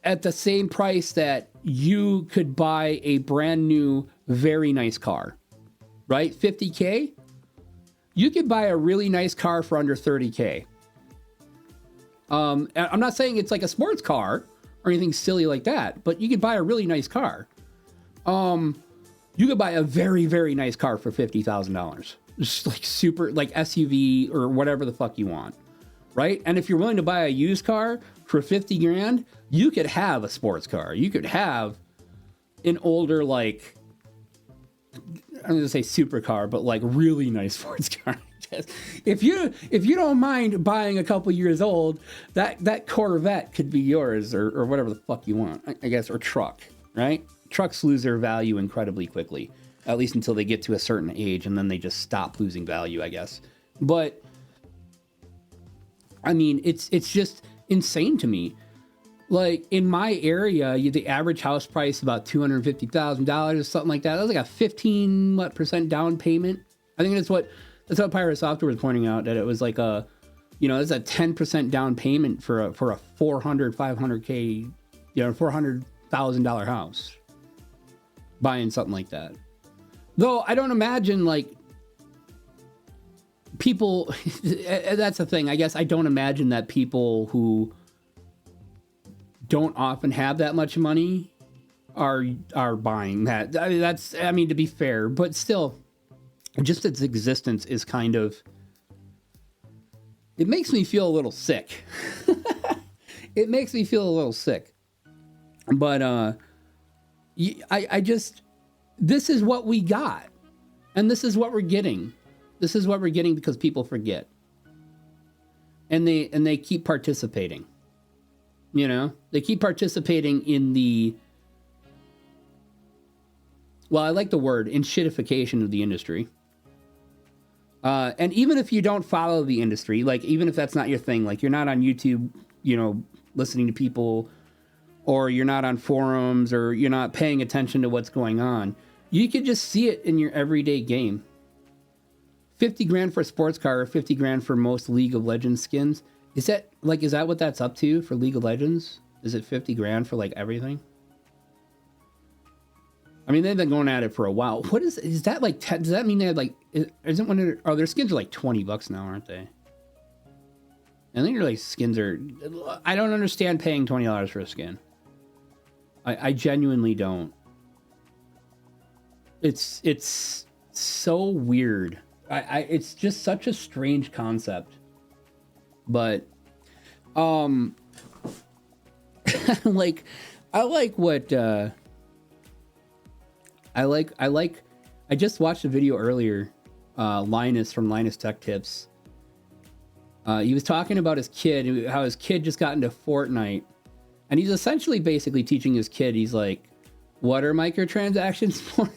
at the same price that you could buy a brand new, very nice car, right? $50K? You could buy a really nice car for under $30K. I'm not saying it's like a sports car or anything silly like that, but you could buy a really nice car. You could buy a very, very nice car for $50,000. Just super, SUV or whatever the fuck you want, right? And if you're willing to buy a used car for 50 grand, you could have a sports car. You could have an older, I'm going to say supercar, but really nice sports car. If you don't mind buying a couple years old, that Corvette could be yours or whatever the fuck you want, I guess, or truck, right? Trucks lose their value incredibly quickly, at least until they get to a certain age, and then they just stop losing value, I guess. But I mean, it's just insane to me. In my area, the average house price about $250,000 or something like that. That was like a 15% down payment. I think that's what Pirate Software was pointing out, that it was like it's a 10% down payment for a $500K, $400,000 house. Buying something like that. Though I don't imagine people, that's the thing, I guess I don't imagine that people who don't often have that much money are buying that. I mean, to be fair, but still, just its existence is kind of, it makes me feel a little sick. It makes me feel a little sick. But I just, this is what we got, and this is what we're getting. This is what we're getting because people forget, and they keep participating. They keep participating in the, well, I like the word, in shitification of the industry. And even if you don't follow the industry, even if that's not your thing, you're not on YouTube, listening to people, or you're not on forums, or you're not paying attention to what's going on, you could just see it in your everyday game. 50 grand for a sports car, or 50 grand for most League of Legends skins. Is that what that's up to for League of Legends? Is it 50 grand for everything? I mean, they've been going at it for a while. What is that does that mean they have isn't one of their skins are $20 now, aren't they? I think their skins are, I don't understand paying $20 for a skin. I genuinely don't. It's so weird. It's just such a strange concept. But I like what I just watched a video earlier, Linus from Linus Tech Tips. He was talking about his kid, how his kid just got into Fortnite, and he's essentially basically teaching his kid, he's like, what are microtransactions for?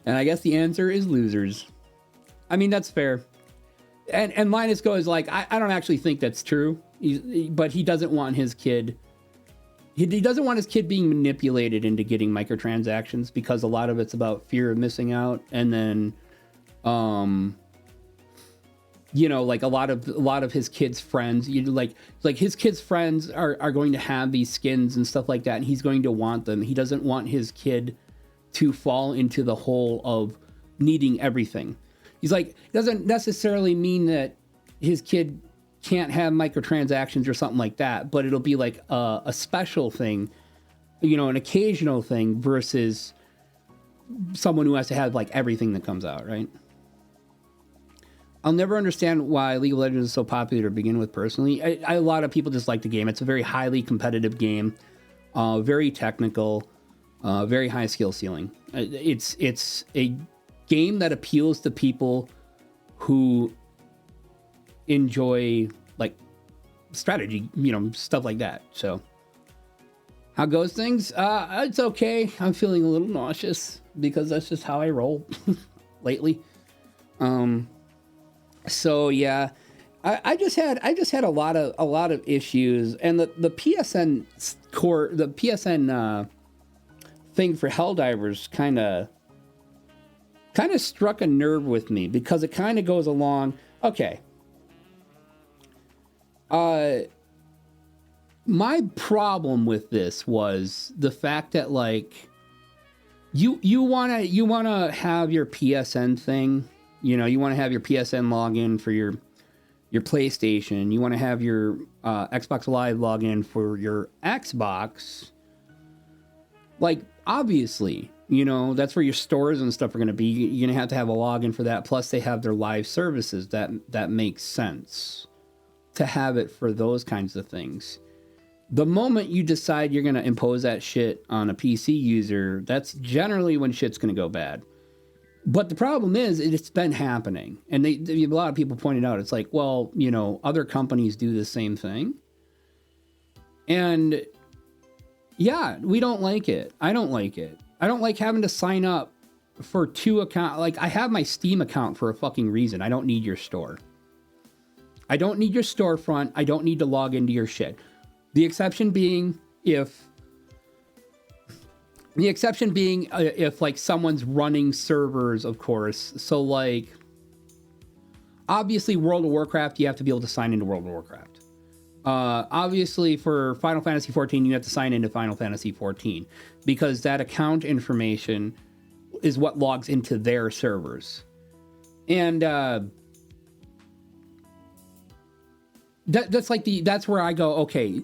And I guess the answer is losers. I mean, that's fair. And Linus goes I don't actually think that's true. But he doesn't want his kid, he doesn't want his kid being manipulated into getting microtransactions, because a lot of it's about fear of missing out, and then you know, like a lot of his kids' friends, like his kids' friends are going to have these skins and stuff like that, and he's going to want them. He doesn't want his kid to fall into the hole of needing everything. He's like, it doesn't necessarily mean that his kid can't have microtransactions or something like that, but it'll be like a special thing, you know, an occasional thing versus someone who has to have like everything that comes out, right? I'll never understand why League of Legends is so popular to begin with personally. A lot of people just like the game. It's a very highly competitive game, very technical, very high skill ceiling. It's a game that appeals to people who enjoy like strategy, you know, stuff like that. So how goes things? It's okay. I'm feeling a little nauseous because that's just how I roll lately. So yeah, I just had a lot of issues, and the PSN core, the PSN thing for Helldivers kind of struck a nerve with me because it kind of goes along. Okay. My problem with this was the fact that like you wanna have your PSN thing, you know, you want to have your PSN login for your PlayStation, you want to have your Xbox Live login for your Xbox. Like obviously, you know, that's where your stores and stuff are going to be. You're going to have a login for that. Plus they have their live services. That makes sense to have it for those kinds of things. The moment you decide you're going to impose that shit on a PC user, that's generally when shit's going to go bad. But the problem is it's been happening. And a lot of people pointed out, it's like, well, you know, other companies do the same thing. And yeah, we don't like it. I don't like it. I don't like having to sign up for 2 accounts. Like, I have my Steam account for a fucking reason. I don't need your store. I don't need your storefront. I don't need to log into your shit. The exception being if like someone's running servers, of course. So like, obviously World of Warcraft, you have to be able to sign into World of Warcraft. Obviously for Final Fantasy 14, you have to sign into Final Fantasy 14 because that account information is what logs into their servers. And that's where I go, okay,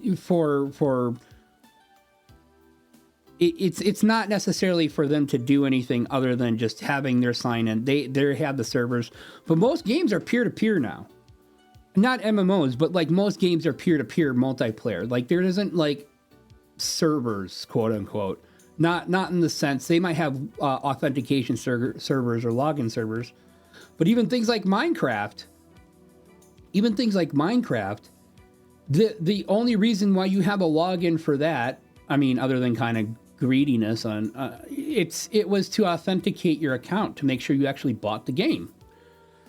it's not necessarily for them to do anything other than just having their sign in. They have the servers, but most games are peer-to-peer now. Not MMOs, but like most games are peer-to-peer multiplayer. Like there isn't like servers, quote unquote. Not in the sense they might have authentication servers or login servers, but even things like Minecraft, the only reason why you have a login for that, I mean, other than kind of greediness on, it was to authenticate your account to make sure you actually bought the game,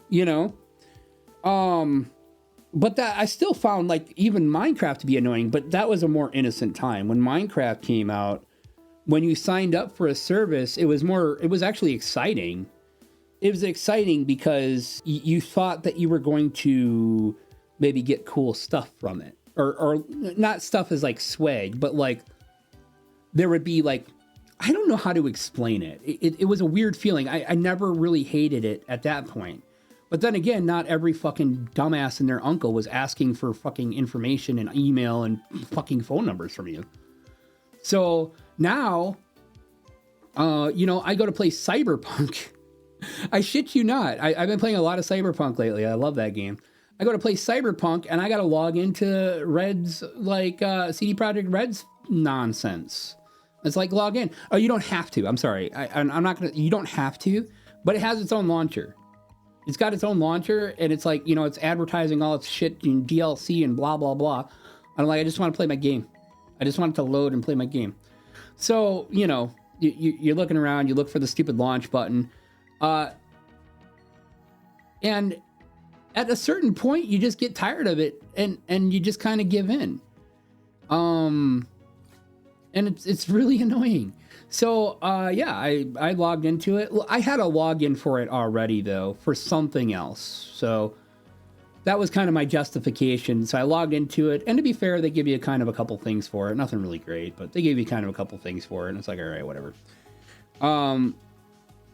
you know? But that I still found like even Minecraft to be annoying, but that was a more innocent time. When Minecraft came out, when you signed up for a service, it was actually exciting. It was exciting because you thought that you were going to maybe get cool stuff from it. Or not stuff as like swag, but like there would be like, I don't know how to explain it. It was a weird feeling. I never really hated it at that point. But then again, not every fucking dumbass and their uncle was asking for fucking information and email and fucking phone numbers from you. So now, you know, I go to play Cyberpunk. I shit you not. I've been playing a lot of Cyberpunk lately. I love that game. I go to play Cyberpunk and I got to log into Red's, like, CD Projekt Red's nonsense. It's like, log in. Oh, you don't have to. I'm sorry. I'm not going to, you don't have to, but it has its own launcher. It's got its own launcher, and it's like, you know, it's advertising all its shit and DLC and blah, blah, blah. I'm like, I just want to play my game. I just want it to load and play my game. So, you know, you're looking around, you look for the stupid launch button. And at a certain point, you just get tired of it, and you just kind of give in. And it's really annoying. So, yeah, I logged into it. I had a login for it already, though, for something else. So, that was kind of my justification. So I logged into it, and to be fair, they give you kind of a couple things for it. Nothing really great, but they gave you kind of a couple things for it, and it's like, all right, whatever.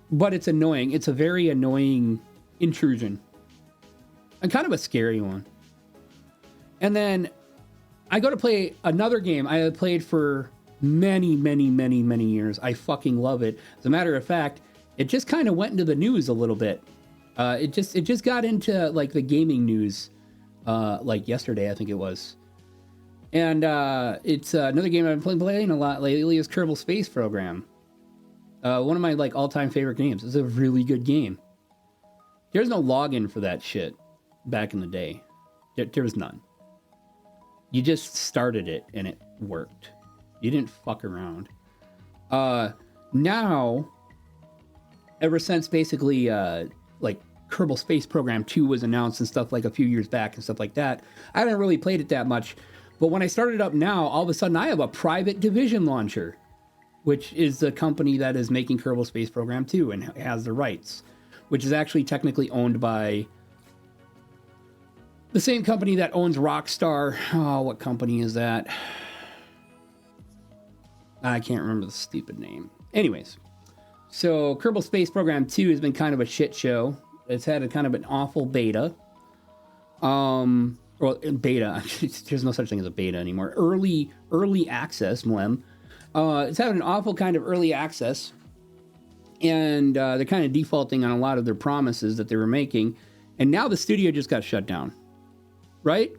But it's annoying. It's a very annoying intrusion, and kind of a scary one. And then I go to play another game I have played for many years. I fucking love it. As a matter of fact, it just kind of went into the news a little bit. It just got into like the gaming news, like yesterday, I think it was. And it's another game I've been playing a lot lately is Kerbal Space Program. One of my like all-time favorite games. It's a really good game. There's no login for that shit back in the day. There was none. You just started it and it worked. You didn't fuck around. Now, ever since basically like Kerbal Space Program 2 was announced and stuff like a few years back and stuff like that, I haven't really played it that much. But when I started up now, all of a sudden I have a private division launcher, which is the company that is making Kerbal Space Program 2 and has the rights, which is actually technically owned by the same company that owns Rockstar. Oh, what company is that? I can't remember the stupid name. Anyways, so Kerbal Space Program 2 has been kind of a shit show. It's had a kind of an awful beta. Well, beta. There's no such thing as a beta anymore. Early access, Mlem. It's had an awful kind of early access. And they're kind of defaulting on a lot of their promises that they were making. And now the studio just got shut down. Right?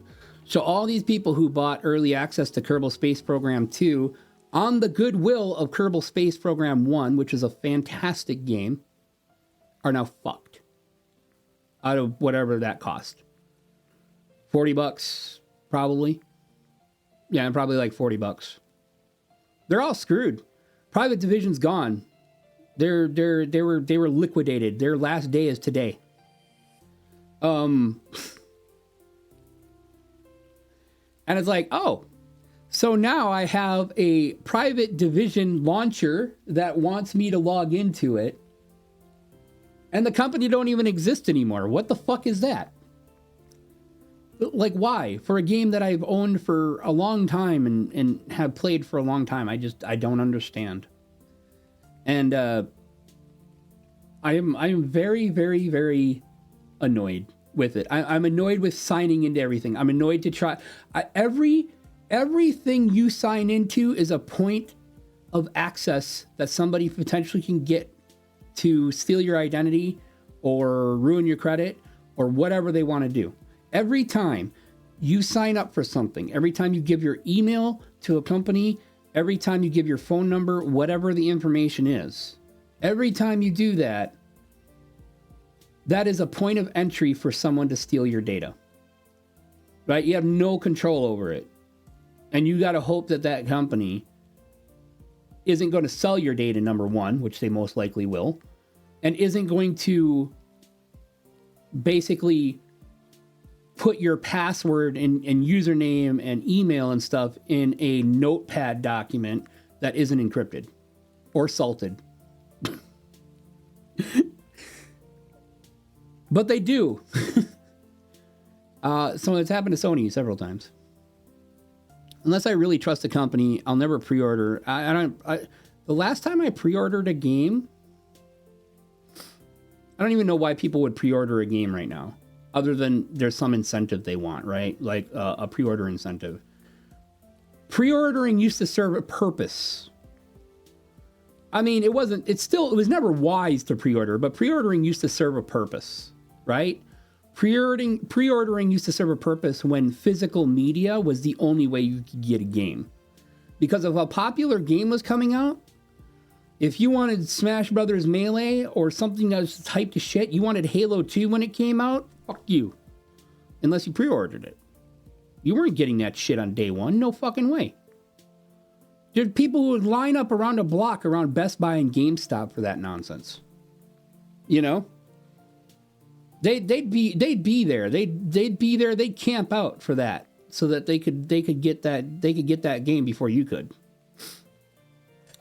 So all these people who bought early access to Kerbal Space Program 2 on the goodwill of Kerbal Space Program 1, which is a fantastic game, are now fucked. Out of whatever that cost. $40, probably. Yeah, probably like $40. They're all screwed. Private Division's gone. They were liquidated. Their last day is today. And it's like, oh, so now I have a private division launcher that wants me to log into it. And the company don't even exist anymore. What the fuck is that? Like, why? For a game that I've owned for a long time and have played for a long time. I don't understand. And I am very annoyed with it. I'm annoyed with signing into everything. I'm annoyed to try. Everything you sign into is a point of access that somebody potentially can get to steal your identity or ruin your credit or whatever they want to do. Every time you sign up for something, every time you give your email to a company, every time you give your phone number, whatever the information is, every time you do that, that is a point of entry for someone to steal your data. Right? You have no control over it. And you got to hope that that company isn't going to sell your data, number one, which they most likely will, and isn't going to basically put your password and username and email and stuff in a notepad document that isn't encrypted or salted. But they do. So it's happened to Sony several times. Unless I really trust the company, I'll never pre-order. The last time I pre-ordered a game, I don't even know why people would pre-order a game right now, other than there's some incentive they want, right? Like a pre-order incentive. Pre-ordering used to serve a purpose. I mean, it was never wise to pre-order, but pre-ordering used to serve a purpose, right? Pre-ordering used to serve a purpose when physical media was the only way you could get a game. Because if a popular game was coming out, if you wanted Smash Brothers Melee or something that was hyped to shit, you wanted Halo 2 when it came out, fuck you. Unless you pre-ordered it. You weren't getting that shit on day one, no fucking way. There's people who would line up around a block around Best Buy and GameStop for that nonsense. You know? They'd be there. They'd be there. They'd camp out for that, so that they could get that game before you could.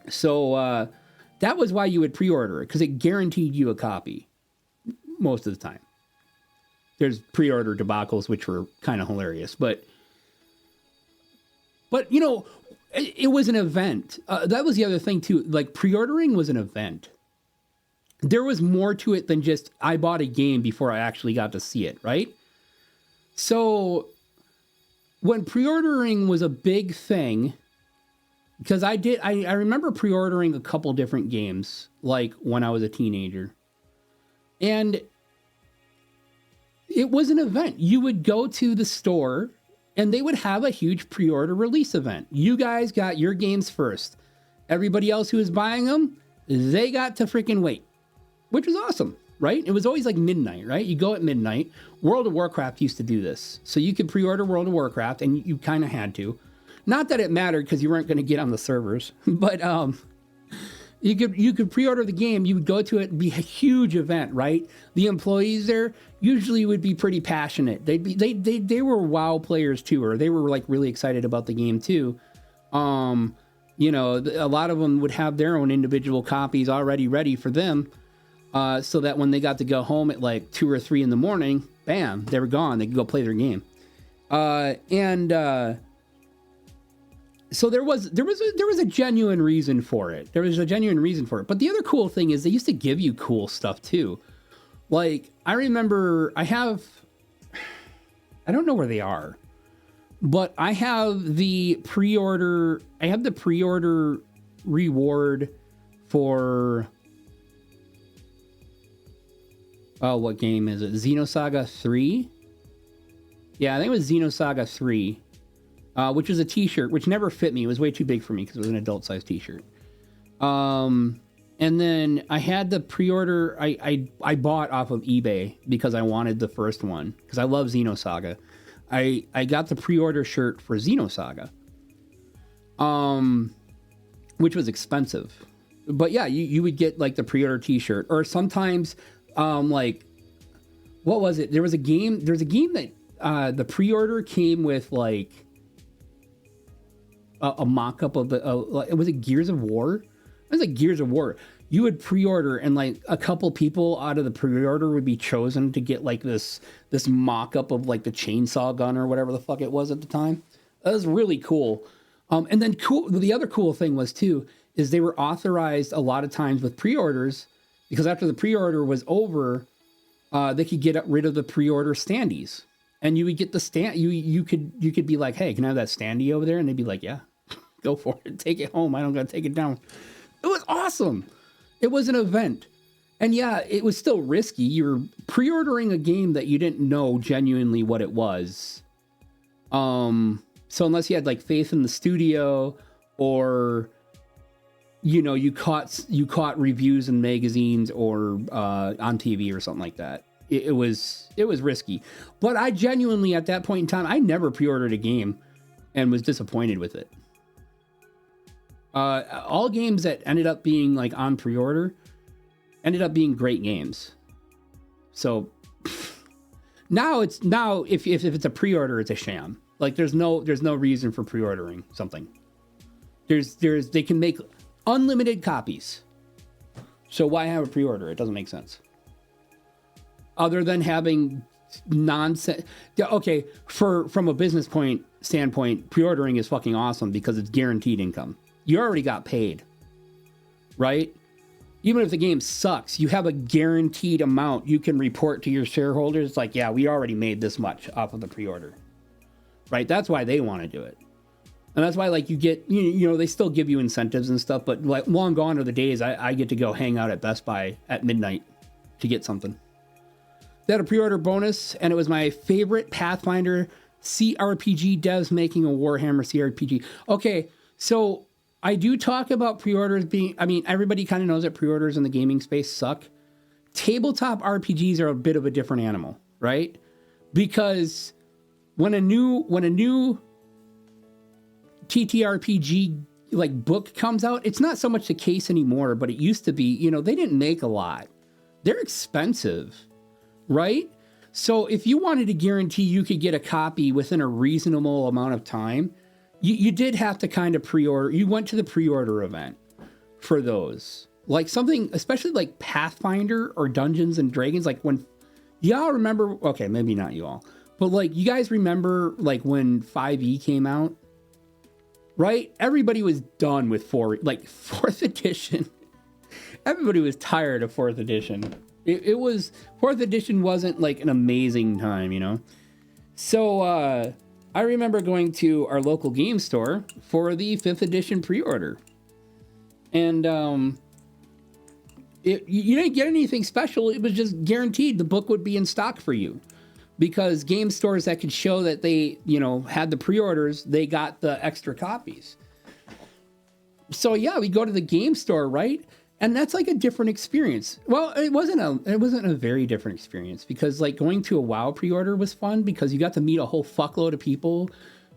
So that was why you would pre-order it, because it guaranteed you a copy most of the time. there's pre-order debacles, which were kind of hilarious, but you know, it was an event. That was the other thing too. Like pre-ordering was an event. There was more to it than just I bought a game before I actually got to see it, right? So when pre-ordering was a big thing, because I remember pre-ordering a couple different games, like when I was a teenager. And it was an event. You would go to the store and they would have a huge pre-order release event. You guys got your games first. Everybody else who was buying them, they got to freaking wait, which was awesome, right? It was always like midnight, right? You go at midnight. World of Warcraft used to do this. So you could pre-order World of Warcraft, and you kind of had to. Not that it mattered because you weren't going to get on the servers, but you could pre-order the game. You would go to it, it'd be a huge event, right? The employees there usually would be pretty passionate. They were WoW players too, or they were like really excited about the game too. You know, a lot of them would have their own individual copies already ready for them, so that when they got to go home at like 2 or 3 in the morning, bam, they were gone. They could go play their game. So there was a genuine reason for it. There was a genuine reason for it. But the other cool thing is they used to give you cool stuff too. Like I remember I don't know where they are, but I have the pre-order reward for what game is it? Xenosaga 3? Yeah, I think it was Xenosaga 3. Which was a t-shirt, which never fit me. It was way too big for me because it was an adult size t-shirt. And then I had the pre-order I bought off of eBay because I wanted the first one because I love Xenosaga. I got the pre-order shirt for Xenosaga, which was expensive. But yeah, you would get like the pre-order t-shirt, or sometimes like what was it? There was a game that the pre-order came with like a mock-up of was it Gears of War? It was like Gears of War. You would pre-order and like a couple people out of the pre-order would be chosen to get like this mock-up of like the chainsaw gun or whatever the fuck it was at the time. That was really cool. And then the other cool thing was too, is they were authorized a lot of times with pre-orders because after the pre-order was over, they could get rid of the pre-order standees. And you would get the stand. You could be like, hey, can I have that standee over there? And they'd be like, yeah, go for it. Take it home. I don't got to take it down. It was awesome. It was an event. And yeah, it was still risky. You're pre-ordering a game that you didn't know genuinely what it was. So unless you had like faith in the studio or, you know, you caught reviews in magazines or on TV or something like that. It was risky, but I genuinely at that point in time, I never pre-ordered a game and was disappointed with it. All games that ended up being like on pre-order ended up being great games. So now if it's a pre-order, it's a sham. Like there's no reason for pre-ordering something. They can make unlimited copies. So why have a pre-order? It doesn't make sense. Other than having nonsense. Okay, from a business standpoint, pre-ordering is fucking awesome because it's guaranteed income. You already got paid, right? Even if the game sucks, you have a guaranteed amount you can report to your shareholders. Like, yeah, we already made this much off of the pre-order, right? That's why they want to do it. And that's why, like, you get, you know, they still give you incentives and stuff, but like long gone are the days I get to go hang out at Best Buy at midnight to get something. They had a pre-order bonus, and it was my favorite Pathfinder CRPG devs making a Warhammer CRPG. Okay, so I do talk about pre-orders being, I mean, everybody kind of knows that pre-orders in the gaming space suck. Tabletop RPGs are a bit of a different animal, right? Because when a new TTRPG like book comes out, it's not so much the case anymore, but it used to be, you know, they didn't make a lot. They're expensive. Right? So if you wanted to guarantee you could get a copy within a reasonable amount of time, you did have to kind of pre-order. You went to the pre-order event for those. Like something, especially like Pathfinder or Dungeons and Dragons, like when Y'all remember, okay, maybe not you all, but like you guys remember like when 5e came out, right? Everybody was done with fourth edition. Everybody was tired of fourth edition. It was, fourth edition wasn't like an amazing time, you know? So I remember going to our local game store for the 5th edition pre-order. And you didn't get anything special. It was just guaranteed the book would be in stock for you. Because game stores that could show that they, you know, had the pre-orders, they got the extra copies. So yeah, we go to the game store, right? And that's like a different experience. Well, it wasn't a very different experience, because like going to a WoW pre-order was fun because you got to meet a whole fuckload of people,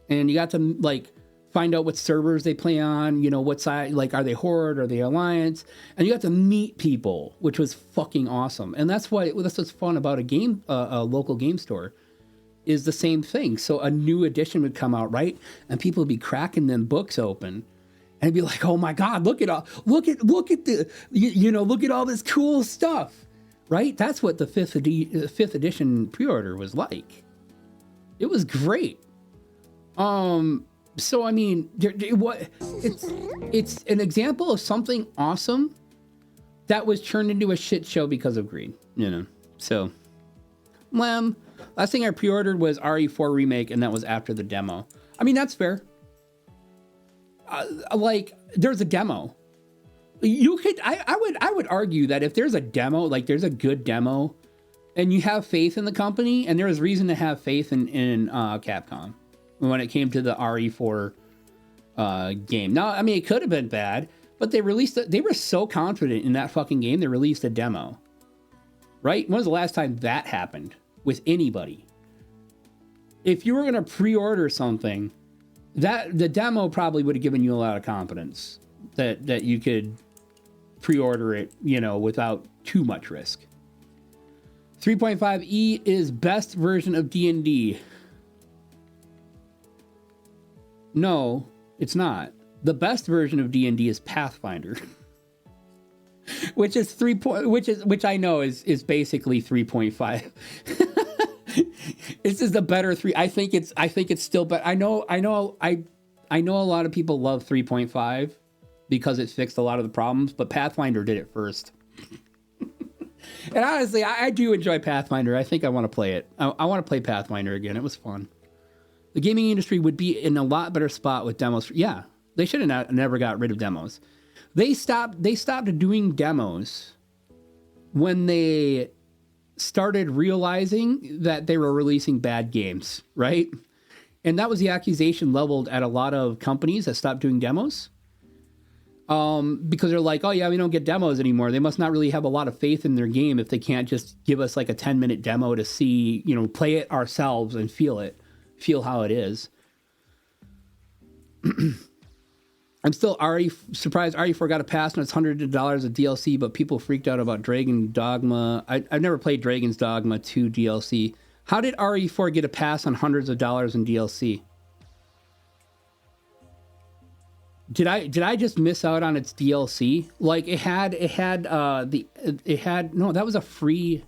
and you got to like find out what servers they play on, you know, what side, like, are they Horde, are they Alliance? And you got to meet people, which was fucking awesome. And that's what's fun about a local game store, is the same thing. So a new edition would come out, right? And people would be cracking them books open and be like, oh my God, look at look at all this cool stuff, right? That's what the 5th edition pre-order was like. It was great. So I mean, it's an example of something awesome that was turned into a shit show because of greed, you know. So, last thing I pre-ordered was RE4 remake, and that was after the demo. I mean, that's fair. Like, there's a demo. You could, I would argue that if there's a demo, like there's a good demo, and you have faith in the company, and there is reason to have faith in Capcom when it came to the RE4 game. Now, I mean, it could have been bad, but they were so confident in that fucking game, they released a demo. Right? When was the last time that happened with anybody? If you were going to pre-order something, the demo probably would have given you a lot of confidence that you could pre-order it, you know, without too much risk. 3.5e is best version of D&D. No, it's not. The best version of D&D is Pathfinder, which which I know is basically 3.5. This is the better 3. I think it's still better. I know a lot of people love 3.5 because it fixed a lot of the problems, but Pathfinder did it first. And honestly, I do enjoy Pathfinder. I think I want to play it. I want to play Pathfinder again. It was fun. The gaming industry would be in a lot better spot with demos. Yeah, they should have never got rid of demos. They stopped doing demos when they started realizing that they were releasing bad games, right? And that was the accusation leveled at a lot of companies that stopped doing demos. Because they're like, oh yeah, we don't get demos anymore. They must not really have a lot of faith in their game if they can't just give us like a 10-minute demo to see, you know, play it ourselves and feel how it is. I'm still surprised RE4 got a pass on its $100 of DLC, but people freaked out about Dragon Dogma. I've never played Dragon's Dogma 2 DLC. How did RE4 get a pass on hundreds of dollars in DLC? Did I just miss out on its DLC? Like it had no, that was a free.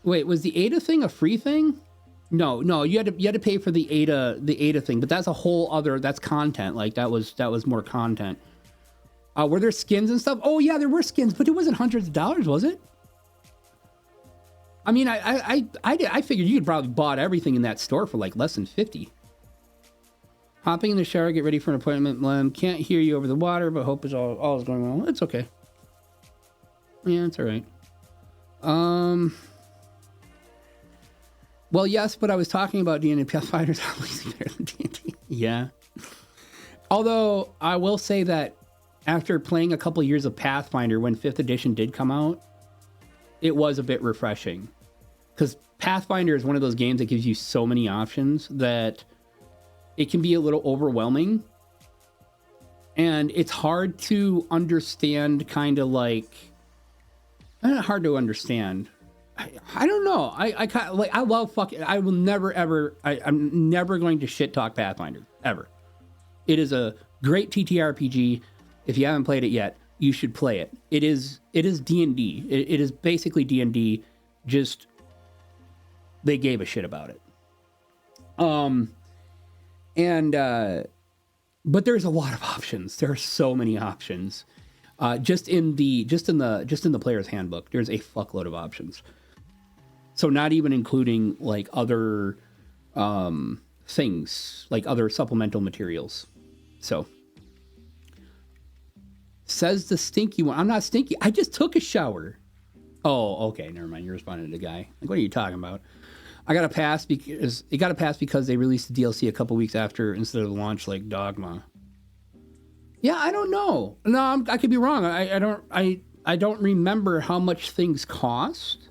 Wait, was the Ada thing a free thing? No, you had to pay for the Ada thing, but that's a whole other, that's content. Like that was more content. Were there skins and stuff? Oh yeah, there were skins, but it wasn't hundreds of dollars, was it? I mean, I figured you could probably bought everything in that store for like less than 50. Hopping in the shower, get ready for an appointment. Lem, can't hear you over the water, but hope is all is going well. It's okay. Yeah, it's all right. Well, yes, but I was talking about D&D. Pathfinder's obviously better than D&D. Yeah. Although, I will say that after playing a couple years of Pathfinder, when 5th edition did come out, it was a bit refreshing. Because Pathfinder is one of those games that gives you so many options that it can be a little overwhelming. And it's hard to understand, kind of like... hard to understand. I don't know. I love fucking. I will never ever. I'm never going to shit talk Pathfinder ever. It is a great TTRPG. If you haven't played it yet, you should play it. It is D&D. It is basically D&D, just they gave a shit about it. But there's a lot of options. There are so many options. Just in the player's handbook, there's a fuckload of options. So not even including like other things, like other supplemental materials. So says the stinky one. I'm not stinky. I just took a shower. Oh, okay. Never mind. You're responding to the guy. Like, what are you talking about? I got a pass because they released the DLC a couple weeks after instead of the launch like Dogma. Yeah, I don't know. No, I could be wrong. I don't remember how much things cost.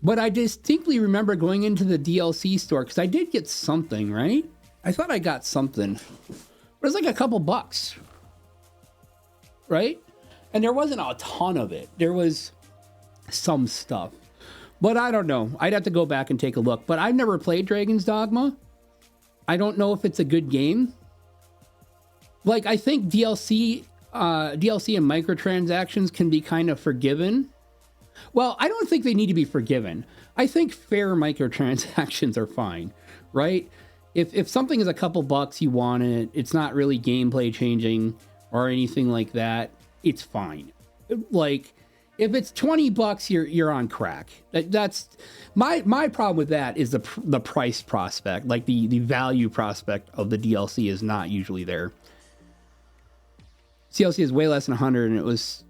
But I distinctly remember going into the DLC store because I did get something, right? I thought I got something. But it was like a couple bucks. Right? And there wasn't a ton of it. There was some stuff. But I don't know. I'd have to go back and take a look. But I've never played Dragon's Dogma. I don't know if it's a good game. Like, I think DLC and microtransactions can be kind of forgiven. Well, I don't think they need to be forgiven. I think fair microtransactions are fine, right? If something is a couple bucks, you want it, it's not really gameplay changing or anything like that, it's fine. Like, if it's $20, you're on crack. That's my problem with that is the price prospect, like the value prospect of the DLC is not usually there. DLC is way less than 100, and it was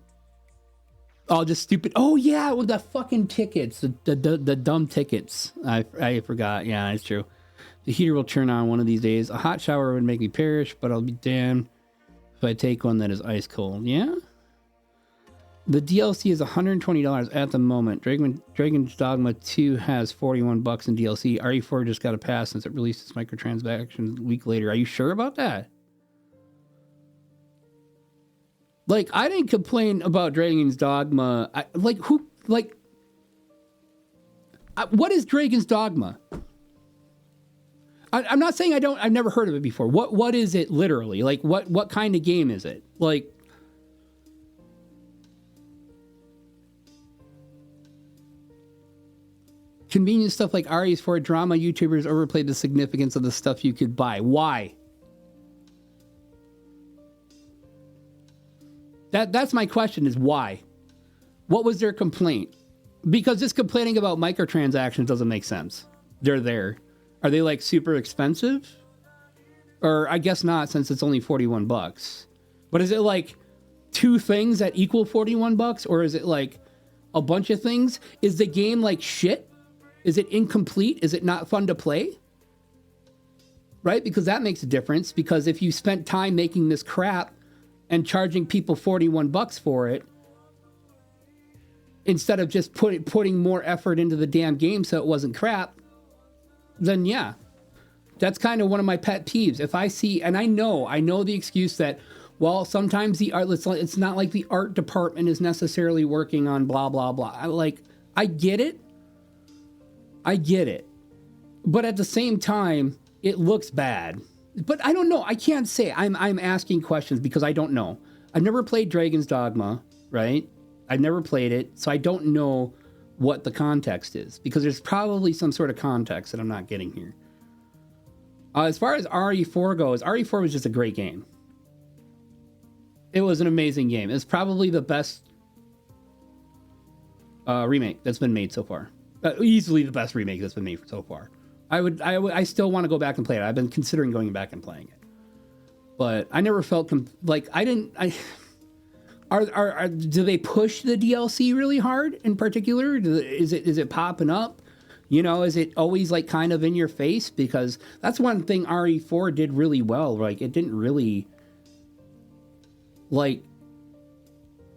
all just stupid. Oh yeah, with the fucking tickets, the dumb tickets. I forgot. Yeah, it's true. The heater will turn on one of these days. A hot shower would make me perish, but I'll be damned if I take one that is ice cold. Yeah. The DLC is $120 at the moment. Dragon's Dogma 2 has $41 in DLC. RE4 just got a pass since it released its microtransactions a week later. Are you sure about that? Like, I didn't complain about Dragon's Dogma. What is Dragon's Dogma? I'm not saying I've never heard of it before. What is it literally? Like, what kind of game is it? Like, convenient stuff like RE4 drama YouTubers overplayed the significance of the stuff you could buy. Why? That's my question, is why? What was their complaint? Because just complaining about microtransactions doesn't make sense. They're there. Are they like super expensive? Or I guess not, since it's only $41. But is it like two things that equal $41? Or is it like a bunch of things? Is the game like shit? Is it incomplete? Is it not fun to play? Right? Because that makes a difference. Because if you spent time making this crap and charging people $41 for it, instead of just putting more effort into the damn game so it wasn't crap, then yeah. That's kind of one of my pet peeves. If I see, and I know the excuse that, well, sometimes the art, it's not like the art department is necessarily working on blah, blah, blah. I get it. But at the same time, it looks bad. But I don't know. I can't say. I'm asking questions because I don't know. I've never played Dragon's Dogma, right? I've never played it, so I don't know what the context is, because there's probably some sort of context that I'm not getting here. As far as RE4 goes, RE4 was just a great game. It was an amazing game. It's probably the best remake that's been made so far. Easily the best remake that's been made so far. I still want to go back and play it. I've been considering going back and playing it, but I never felt do they push the DLC really hard in particular? Is it popping up? You know, is it always like kind of in your face? Because that's one thing RE4 did really well. Like, it didn't really, like,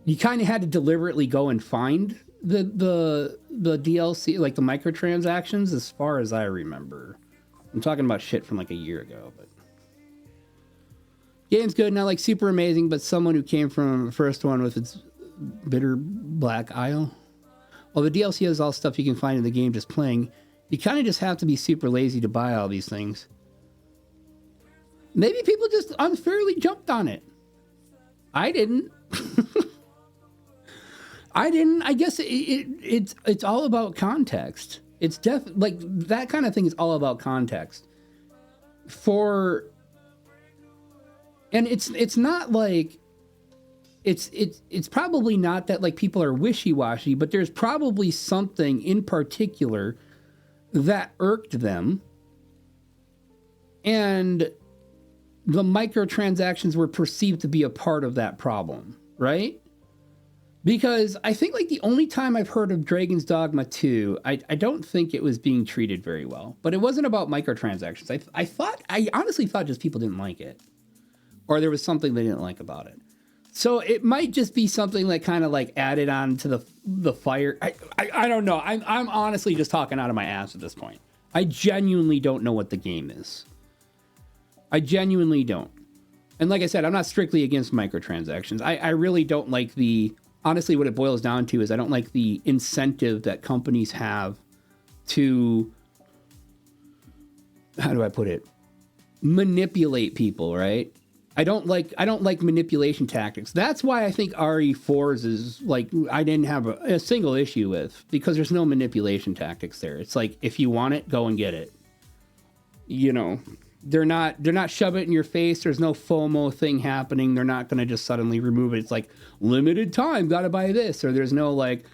you kind of had to deliberately go and find the DLC, like the microtransactions, as far as I remember. I'm talking about shit from like a year ago, but game's good, not like super amazing, but someone who came from the first one with its bitter black isle. Well, the DLC has all stuff you can find in the game just playing. You kind of just have to be super lazy to buy all these things. Maybe people just unfairly jumped on it. I didn't. I didn't. I guess it's all about context. It's like that kind of thing is all about context. And it's not like it's probably not that like people are wishy-washy, but there's probably something in particular that irked them, and the microtransactions were perceived to be a part of that problem, right? Because I think like the only time I've heard of Dragon's Dogma 2, I don't think it was being treated very well. But it wasn't about microtransactions. I honestly thought just people didn't like it. Or there was something they didn't like about it. So it might just be something that kind of like added on to the fire. I don't know. I'm honestly just talking out of my ass at this point. I genuinely don't know what the game is. I genuinely don't. And like I said, I'm not strictly against microtransactions. I really don't like honestly, what it boils down to is I don't like the incentive that companies have to, how do I put it? Manipulate people, right? I don't like manipulation tactics. That's why I think RE4's is like, I didn't have a single issue with, because there's no manipulation tactics there. It's like, if you want it, go and get it. You know, they're not shoving it in your face. There's no FOMO thing happening. They're not going to just suddenly remove it. It's like limited time, got to buy this. Or there's no like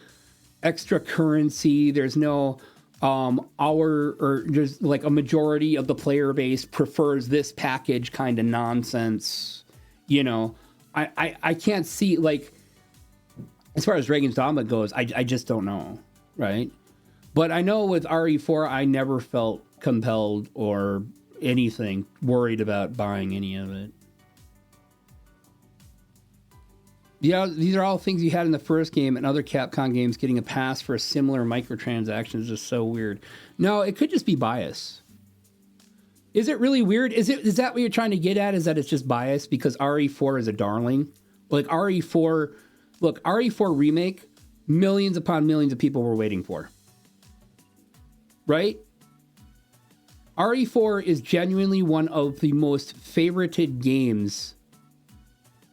extra currency. There's no or there's like a majority of the player base prefers this package kind of nonsense. You know, I can't see, like, as far as Dragon's Dogma goes, I just don't know, right? But I know with RE4, I never felt compelled or anything worried about buying any of it. Yeah, these are all things you had in the first game, and other Capcom games getting a pass for a similar microtransaction is just so weird. No, it could just be bias. Is it really weird? Is that what you're trying to get at? Is that it's just bias because RE4 is a darling? Like RE4 remake, millions upon millions of people were waiting for. Right? RE4 is genuinely one of the most favorited games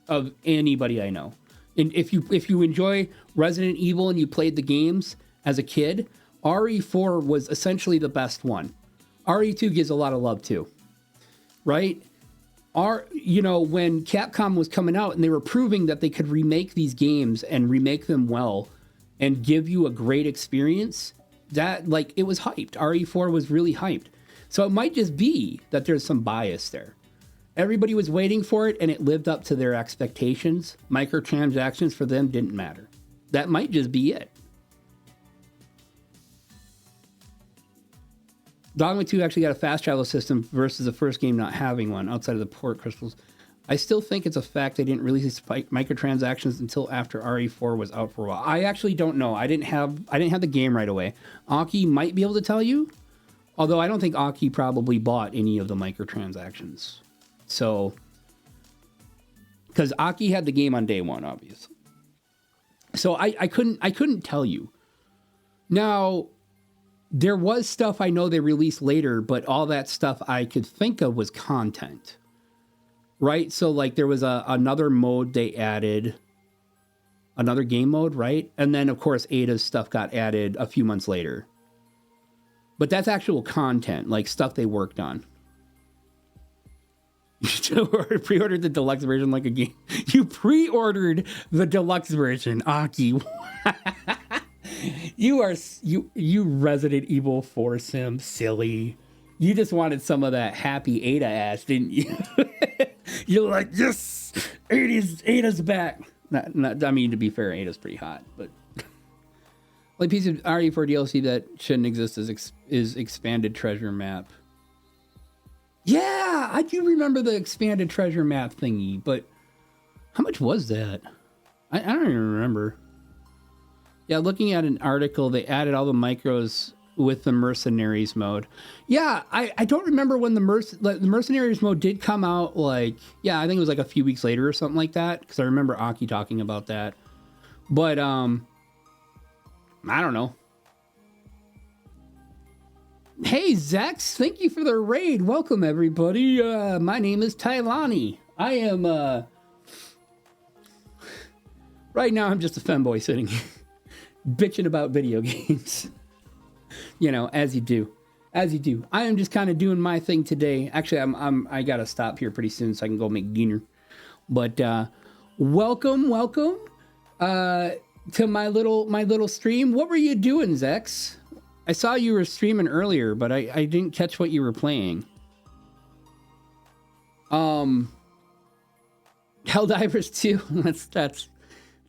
of anybody I know. And if you enjoy Resident Evil and you played the games as a kid, RE4 was essentially the best one. RE2 gives a lot of love too. Right? When Capcom was coming out and they were proving that they could remake these games and remake them well and give you a great experience, that, like, it was hyped. RE4 was really hyped. So it might just be that there's some bias there. Everybody was waiting for it, and it lived up to their expectations. Microtransactions for them didn't matter. That might just be it. Dogma 2 actually got a fast travel system versus the first game not having one outside of the port crystals. I still think it's a fact they didn't release microtransactions until after RE4 was out for a while. I actually don't know. I didn't have the game right away. Aki might be able to tell you, although I don't think Aki probably bought any of the microtransactions. So, because Aki had the game on day one, obviously. So I couldn't tell you. Now, there was stuff I know they released later, but all that stuff I could think of was content. Right? So, like, there was another mode they added. Another game mode, right? And then, of course, Ada's stuff got added a few months later. But that's actual content, like stuff they worked on. You pre-ordered the deluxe version like a game. You pre-ordered the deluxe version, Aki. You Resident Evil 4 sim, silly. You just wanted some of that happy Ada ass, didn't you? You're like, yes, Ada's back. Not, I mean, to be fair, Ada's pretty hot, but like piece of RE4 DLC that shouldn't exist is expanded treasure map. Yeah, I do remember the expanded treasure map thingy, but how much was that? I don't even remember. Yeah, looking at an article, they added all the micros with the mercenaries mode. Yeah, I don't remember when the mercenaries mode did come out. Like, yeah, I think it was like a few weeks later or something like that, because I remember Aki talking about that. But I don't know. Hey, Zex, thank you for the raid. Welcome, everybody. My name is Tylani. I am Right now, I'm just a femboy sitting here bitching about video games. You know, as you do. As you do. I am just kind of doing my thing today. Actually, I gotta stop here pretty soon so I can go make dinner. But welcome to my little stream. What were you doing, Zex? I saw you were streaming earlier, but I didn't catch what you were playing. Helldivers 2. That's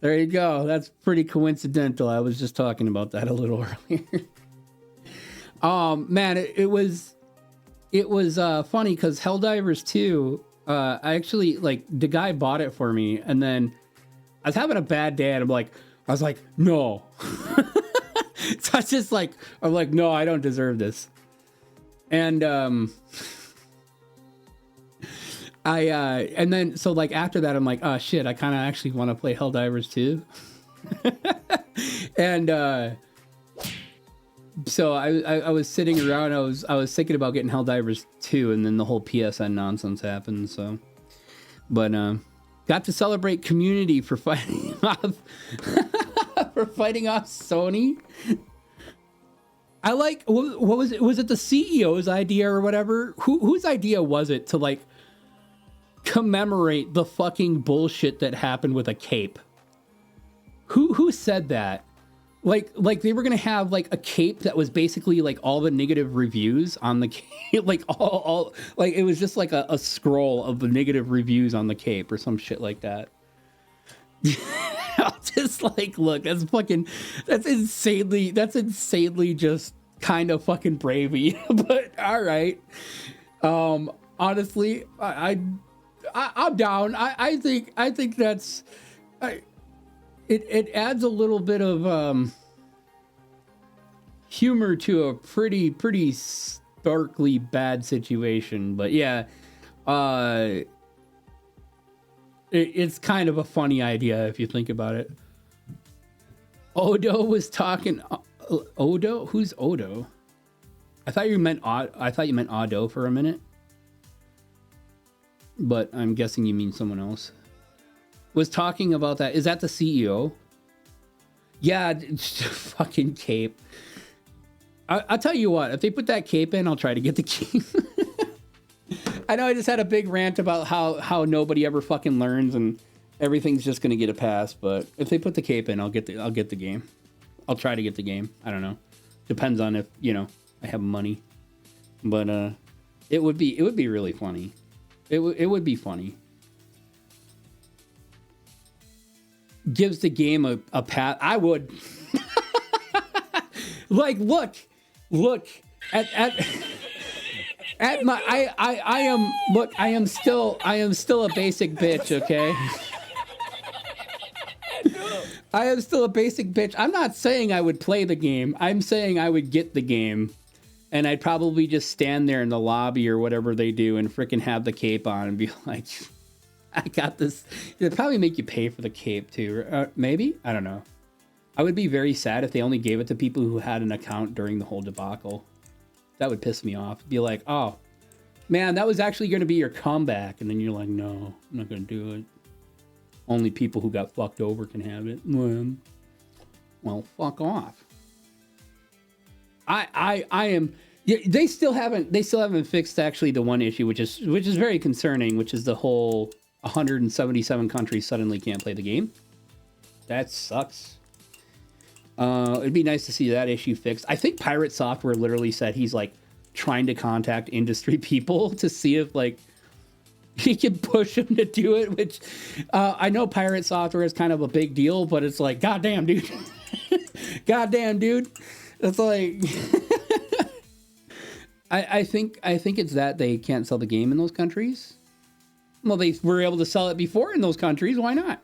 there you go. That's pretty coincidental. I was just talking about that a little earlier. Man, it was funny because Helldivers 2, I actually, like, the guy bought it for me, and then I was having a bad day, and I was like, no. So I'm like, no, I don't deserve this. And and then so like after that, I'm like, oh shit, I kind of actually want to play Helldivers 2. And so I was sitting around, I was thinking about getting Helldivers 2, and then the whole PSN nonsense happened. So, but got to celebrate community for fighting off Sony. I like, what was it? Was it the CEO's idea or whatever? Whose idea was it to like commemorate the fucking bullshit that happened with a cape? Who said that? Like they were gonna have like a cape that was basically like all the negative reviews on the cape, like all like it was just like a scroll of the negative reviews on the cape or some shit like that. I'll just like, look, that's insanely just kind of fucking bravey. But all right. Honestly, I'm down. I think that's it adds a little bit of humor to a pretty starkly bad situation. But yeah, it's kind of a funny idea if you think about it. Odo was talking. Odo? Who's Odo? I thought you meant Odo for a minute. But I'm guessing you mean someone else. Was talking about that. Is that the CEO? Yeah, fucking cape. I'll tell you what. If they put that cape in, I'll try to get the game. I know I just had a big rant about how nobody ever fucking learns and everything's just gonna get a pass. But if they put the cape in, I'll get the game. I'll try to get the game. I don't know. Depends on if I have money. But it would be really funny. It would be funny. Gives the game a pat. I would. Like, look at my I am still a basic bitch, okay? I am still a basic bitch. I'm not saying I would play the game. I'm saying I would get the game. And I'd probably just stand there in the lobby or whatever they do and freaking have the cape on and be like, I got this. It'd probably make you pay for the cape too. Maybe? I don't know. I would be very sad if they only gave it to people who had an account during the whole debacle. That would piss me off. Be like, oh, man, that was actually going to be your comeback. And then you're like, no, I'm not going to do it. Only people who got fucked over can have it. Well, fuck off. I am. They still haven't fixed actually the one issue, which is very concerning, which is the whole 177 countries suddenly can't play the game. That sucks. It'd be nice to see that issue fixed. I think Pirate Software literally said he's like trying to contact industry people to see if like he can push him to do it, which I know Pirate Software is kind of a big deal, but it's like, goddamn, dude. Goddamn, dude. It's like I think it's that they can't sell the game in those countries. Well, they were able to sell it before in those countries. Why not?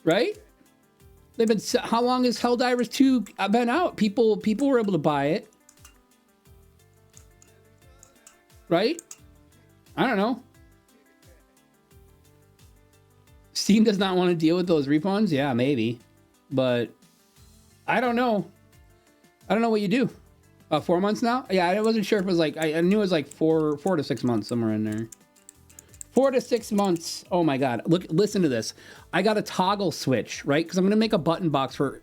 Right? They've been. How long has Helldivers 2 been out? People were able to buy it. Right? I don't know. Steam does not want to deal with those refunds? Yeah, maybe. But I don't know. I don't know what you do. 4 months now? Yeah, I wasn't sure if it was like, I knew it was like four to 6 months, somewhere in there. 4 to 6 months. Oh my God. Look, listen to this. I got a toggle switch, right? Because I'm going to make a button box for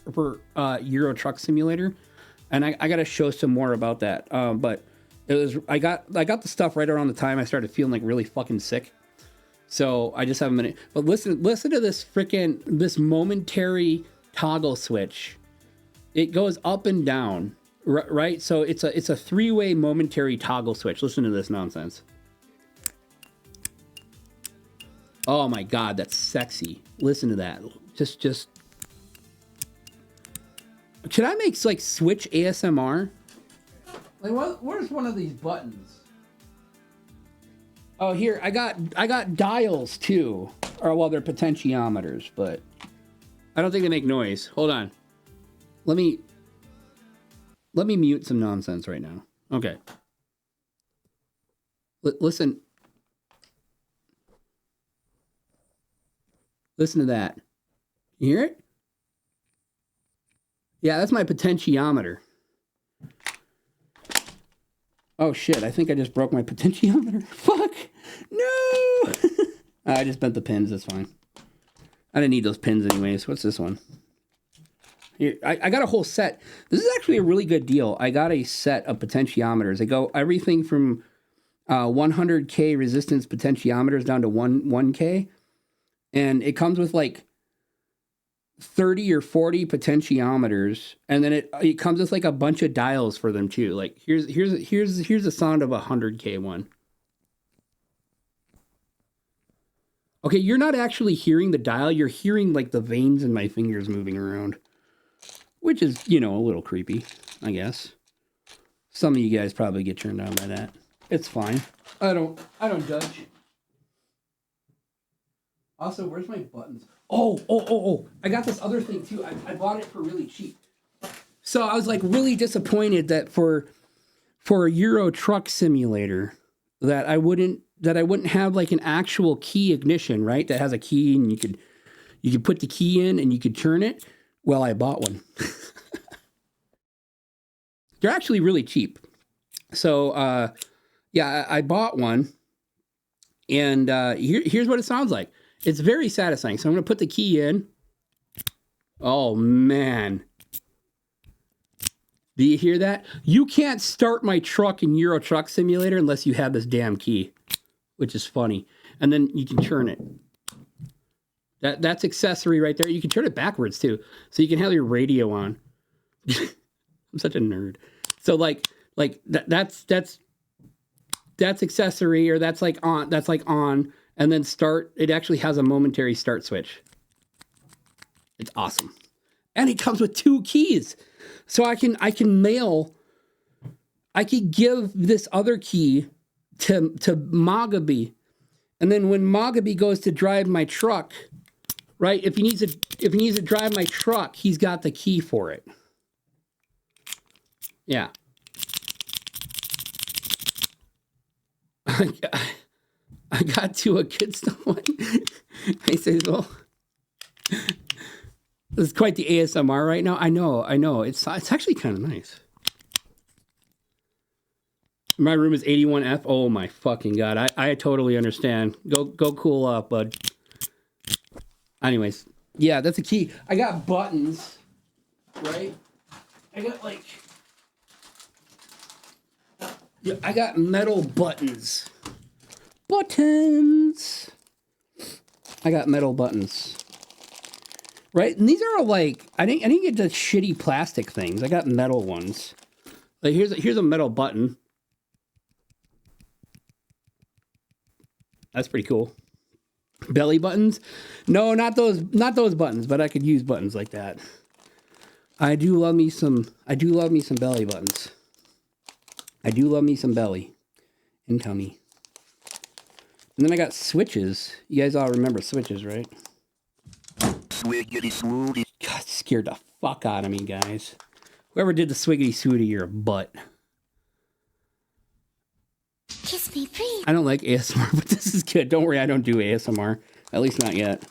Euro Truck Simulator. And I got to show some more about that. But it was, I got the stuff right around the time I started feeling like really fucking sick. So I just have a minute. But listen to this this momentary toggle switch. It goes up and down, right? So it's a 3-way momentary toggle switch. Listen to this nonsense. Oh my God, that's sexy. Listen to that. Just. Should I make like Switch ASMR? Like, where's one of these buttons? Oh, here I got dials too, or well, they're potentiometers, but I don't think they make noise. Hold on. Let me mute some nonsense right now. Okay. Listen. Listen to that. You hear it? Yeah, that's my potentiometer. Oh shit, I think I just broke my potentiometer. Fuck! No! I just bent the pins, that's fine. I didn't need those pins anyways. What's this one? Here, I got a whole set. This is actually a really good deal. I got a set of potentiometers. They go everything from 100K resistance potentiometers down to 1K. And it comes with like 30 or 40 potentiometers, and then it comes with like a bunch of dials for them too. Like here's the sound of a 100K one. Okay, you're not actually hearing the dial, you're hearing like the veins in my fingers moving around, which is, you know, a little creepy, I guess. Some of you guys probably get turned on by that. It's fine. I don't judge. Also, where's my buttons? Oh. I got this other thing too. I bought it for really cheap. So I was like really disappointed that for a Euro Truck Simulator that I wouldn't have like an actual key ignition, right? That has a key and you could put the key in and you could turn it. Well, I bought one. They're actually really cheap. So yeah, I bought one, and here's what it sounds like. It's very satisfying. So I'm going to put the key in. Oh, man. Do you hear that? You can't start my truck in Euro Truck Simulator unless you have this damn key, which is funny. And then you can turn it. That's accessory right there. You can turn it backwards, too. So you can have your radio on. I'm such a nerd. So, that's accessory, or that's like on. And then start, it actually has a momentary start switch. It's awesome. And it comes with 2 keys. So I could give this other key to Magabi. And then when Magabi goes to drive my truck, right? If he needs to drive my truck, he's got the key for it. Yeah. I got to a good one. He says, well, this is quite the ASMR right now. I know. It's actually kind of nice. My room is 81F. Oh my fucking God. I totally understand. Go cool up, bud. Anyways, yeah, that's a key. I got buttons, right? I got metal buttons. I got metal buttons. Right? And these are all like, I didn't get the shitty plastic things. I got metal ones. Like here's a metal button. That's pretty cool. Belly buttons? No, not those buttons, but I could use buttons like that. I do love me some belly buttons. I do love me some belly and tummy. And then I got switches. You guys all remember switches, right? Swiggity swooty. God, scared the fuck out of me, guys. Whoever did the swiggity swooty, you're a butt. Kiss me, please. I don't like ASMR, but this is good. Don't worry, I don't do ASMR. At least not yet.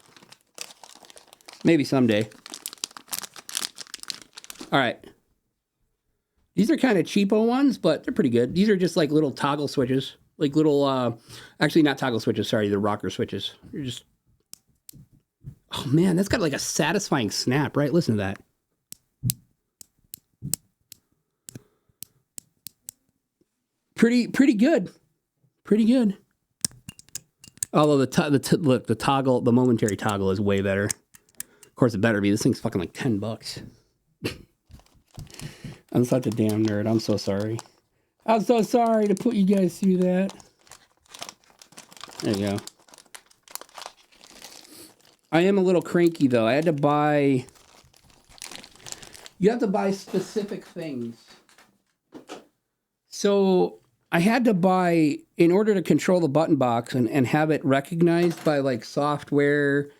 Maybe someday. All right. These are kind of cheapo ones, but they're pretty good. These are just like little toggle switches. like little, actually not toggle switches. Sorry, the rocker switches. You're just, oh man, that's got like a satisfying snap, right? Listen to that. Pretty good. Pretty good. Although look, the toggle, the momentary toggle is way better. Of course, it better be. This thing's fucking like $10. I'm such a damn nerd. I'm so sorry. I'm so sorry to put you guys through that. There you go. I am a little cranky though. I had to buy. You have to buy specific things. So I had to buy, in order to control the button box and have it recognized by like software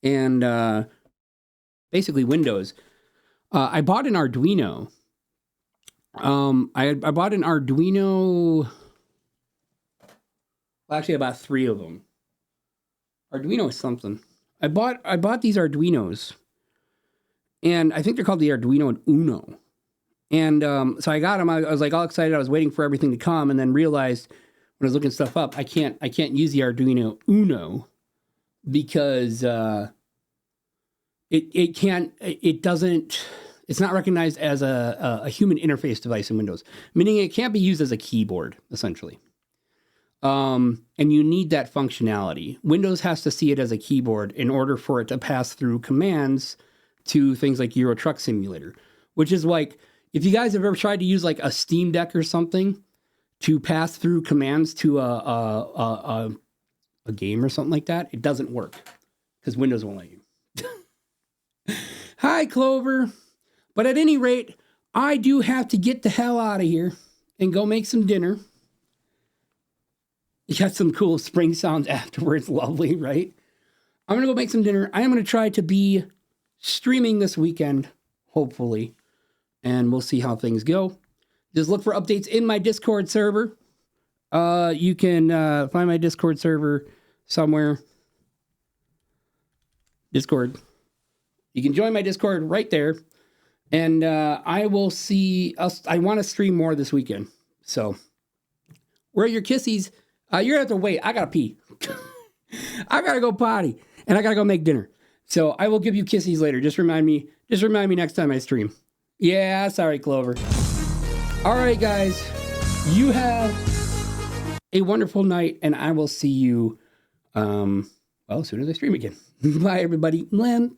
and basically Windows. I bought an Arduino. I bought an Arduino. Well, actually, I bought 3 of them. Arduino is something. I bought these Arduinos, and I think they're called the Arduino Uno. And so I got them. I was like all excited. I was waiting for everything to come, and then realized when I was looking stuff up, I can't use the Arduino Uno because it's not recognized as a human interface device in Windows, meaning it can't be used as a keyboard, essentially. And you need that functionality. Windows has to see it as a keyboard in order for it to pass through commands to things like Euro Truck Simulator, which is like, if you guys have ever tried to use like a Steam Deck or something to pass through commands to a game or something like that, it doesn't work because Windows won't let you. Hi, Clover. But at any rate, I do have to get the hell out of here and go make some dinner. You got some cool spring sounds afterwards. Lovely, right? I'm going to go make some dinner. I am going to try to be streaming this weekend, hopefully. And we'll see how things go. Just look for updates in my Discord server. You can find my Discord server somewhere. Discord. You can join my Discord right there. And I will see. I want to stream more this weekend. So, where are your kissies? You're going to have to wait. I got to pee. I got to go potty. And I got to go make dinner. So, I will give you kissies later. Just remind me next time I stream. Yeah, sorry, Clover. All right, guys. You have a wonderful night. And I will see you, as soon as I stream again. Bye, everybody. Glenn.